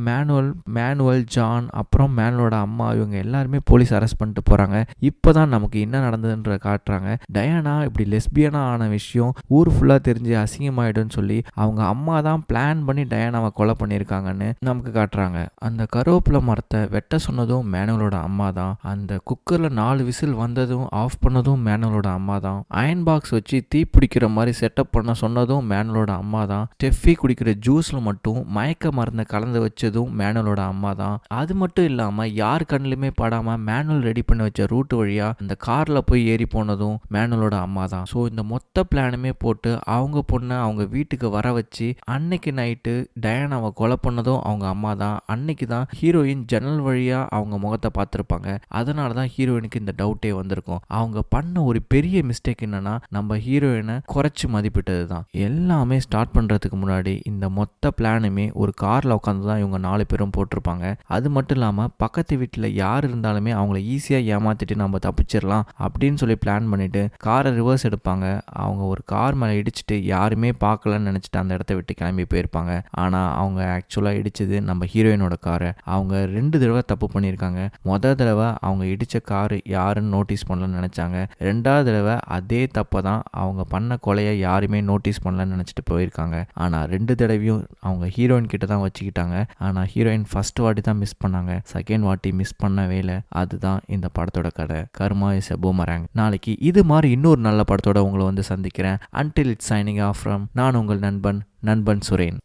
மேனுவல், ஜான், அப்புறம் மேனுவலோட அம்மா இவங்க எல்லாருமே போலீஸ் அரெஸ்ட் பண்ணிட்டு போறாங்க. இப்பதான் நமக்கு என்ன நடந்ததுன்ற காட்டுறாங்க. டயானா இப்படி லெஸ்பியனா ஆன விஷயம் ஊர் ஃபுல்லா தெரிஞ்சு அசிங்கமாயிடும்னு சொல்லி அவங்க அம்மா தான் பிளான் பண்ணி டயானாவை கொலை பண்ணியிருக்காங்கன்னு நமக்கு காட்டுறாங்க. அந்த கருவேப்பிலை மரத்தை வெட்ட சொன்னதும் மேனுவலோட அம்மா தான். அந்த குக்கர்ல 4 விசில் வந்ததும் ஆஃப் பண்ணதும் மேனுவலோட அம்மா தான். அயன் பாக்ஸ் வச்சு தீ பிடிக்கிற மாதிரி செட்டப் பண்ண சொன்னதும் மேனுவலோட அம்மா தான். ஸ்டெஃபி குடிக்கிற ஜூஸ்ல மட்டும் மயக்க மருந்தை கலந்து வச்சதும் மேனுவலோட அம்மா தான். அது மட்டும் இல்லாம யார் கண்ணிலுமே படாம மேனுவல் ரெடி பண்ணி வச்ச ரூட் வழியா அந்த கார்ல போய் ஏறி போனதும் மேனுவலோட அம்மா தான். ஸோ இந்த மொத்த பிளானுமே போட்டு அவங்க பொண்ணை அவங்க வீட்டுக்கு வர வச்சு அன்னைக்கு நைட்டு டயானாவை கொலை பண்ணதும் அவங்க அம்மா தான். அன்னைக்கு தான் ஹீரோயின் ஜன்னல் வழியா அவங்க முகத்தை பார்த்துருப்பாங்க. அதனால தான் ஹீரோயினுக்கு இந்த டவுட்டே வந்திருக்கும். அவங்க பண்ண ஒரு பெரிய மிஸ்டேக் என்னன்னா நம்ம ஹீரோயினை குறைச்சி மதிப்பிட்டது தான். எல்லாமே ஸ்டார்ட் பண்றதுக்கு முன்னாடி இந்த மொத்த பிளானுமே ஒரு கார்ல உட்காந்து தான் இவங்க 4 பேரும் போட்டிருப்பாங்க. அது மட்டும் இல்லாம பக்கத்து வீட்டில் யார் இருந்தாலுமே அவங்கள ஈஸியா ஏமாத்திட்டு நம்ம தப்பிச்சிடலாம் அப்படின்னு சொல்லி பிளான் பண்ணிட்டு காரை ரிவர்ஸ் எடுப்பாங்க. அவங்க ஒரு கார் மேலே இடிச்சிட்டு யாருமே பார்க்கலன்னு நினைச்சிட்டு அந்த இடத்த விட்டு கிளம்பி போயிருப்பாங்க. ஆனா அவங்க ஆக்சுவலா இடிச்சது நம்ம ஹீரோயினோட காரை. அவங்க 2 தடவை தப்பு பண்ணியிருக்காங்க. முதல் தடவை அவங்க இடிச்ச கார் யாருன்னு நோட்டீஸ் பண்ணலன்னு நினைச்சாங்க. 2வது தடவை அதே தப்பை தான் அவங்க பண்ண கொலையை யாருமே நோட்டீஸ் பண்ணலன்னு நினைச்சிட்டு போயிருக்காங்க. ஆனா 2 தடவையும் அவங்க ஹீரோயின் கிட்ட தான் வச்சுக்கிட்டாங்க. ஆனா ஹீரோயின் ஃபர்ஸ்ட் வாட்டி தான் மிஸ் பண்ணாங்க. செகண்ட் வாட்டி மிஸ் பண்ணவே இல்லை. அதுதான் இந்த படத்தோட கதை. கர்மா இஸ் எ பூமராங். நாளைக்கு இது மாதிரி இன்னொரு நல்ல படத்தோட உங்களை வந்து சந்திக்கிறேன். Until it's signing off from நான் உங்கள் நண்பன் சுரேன்.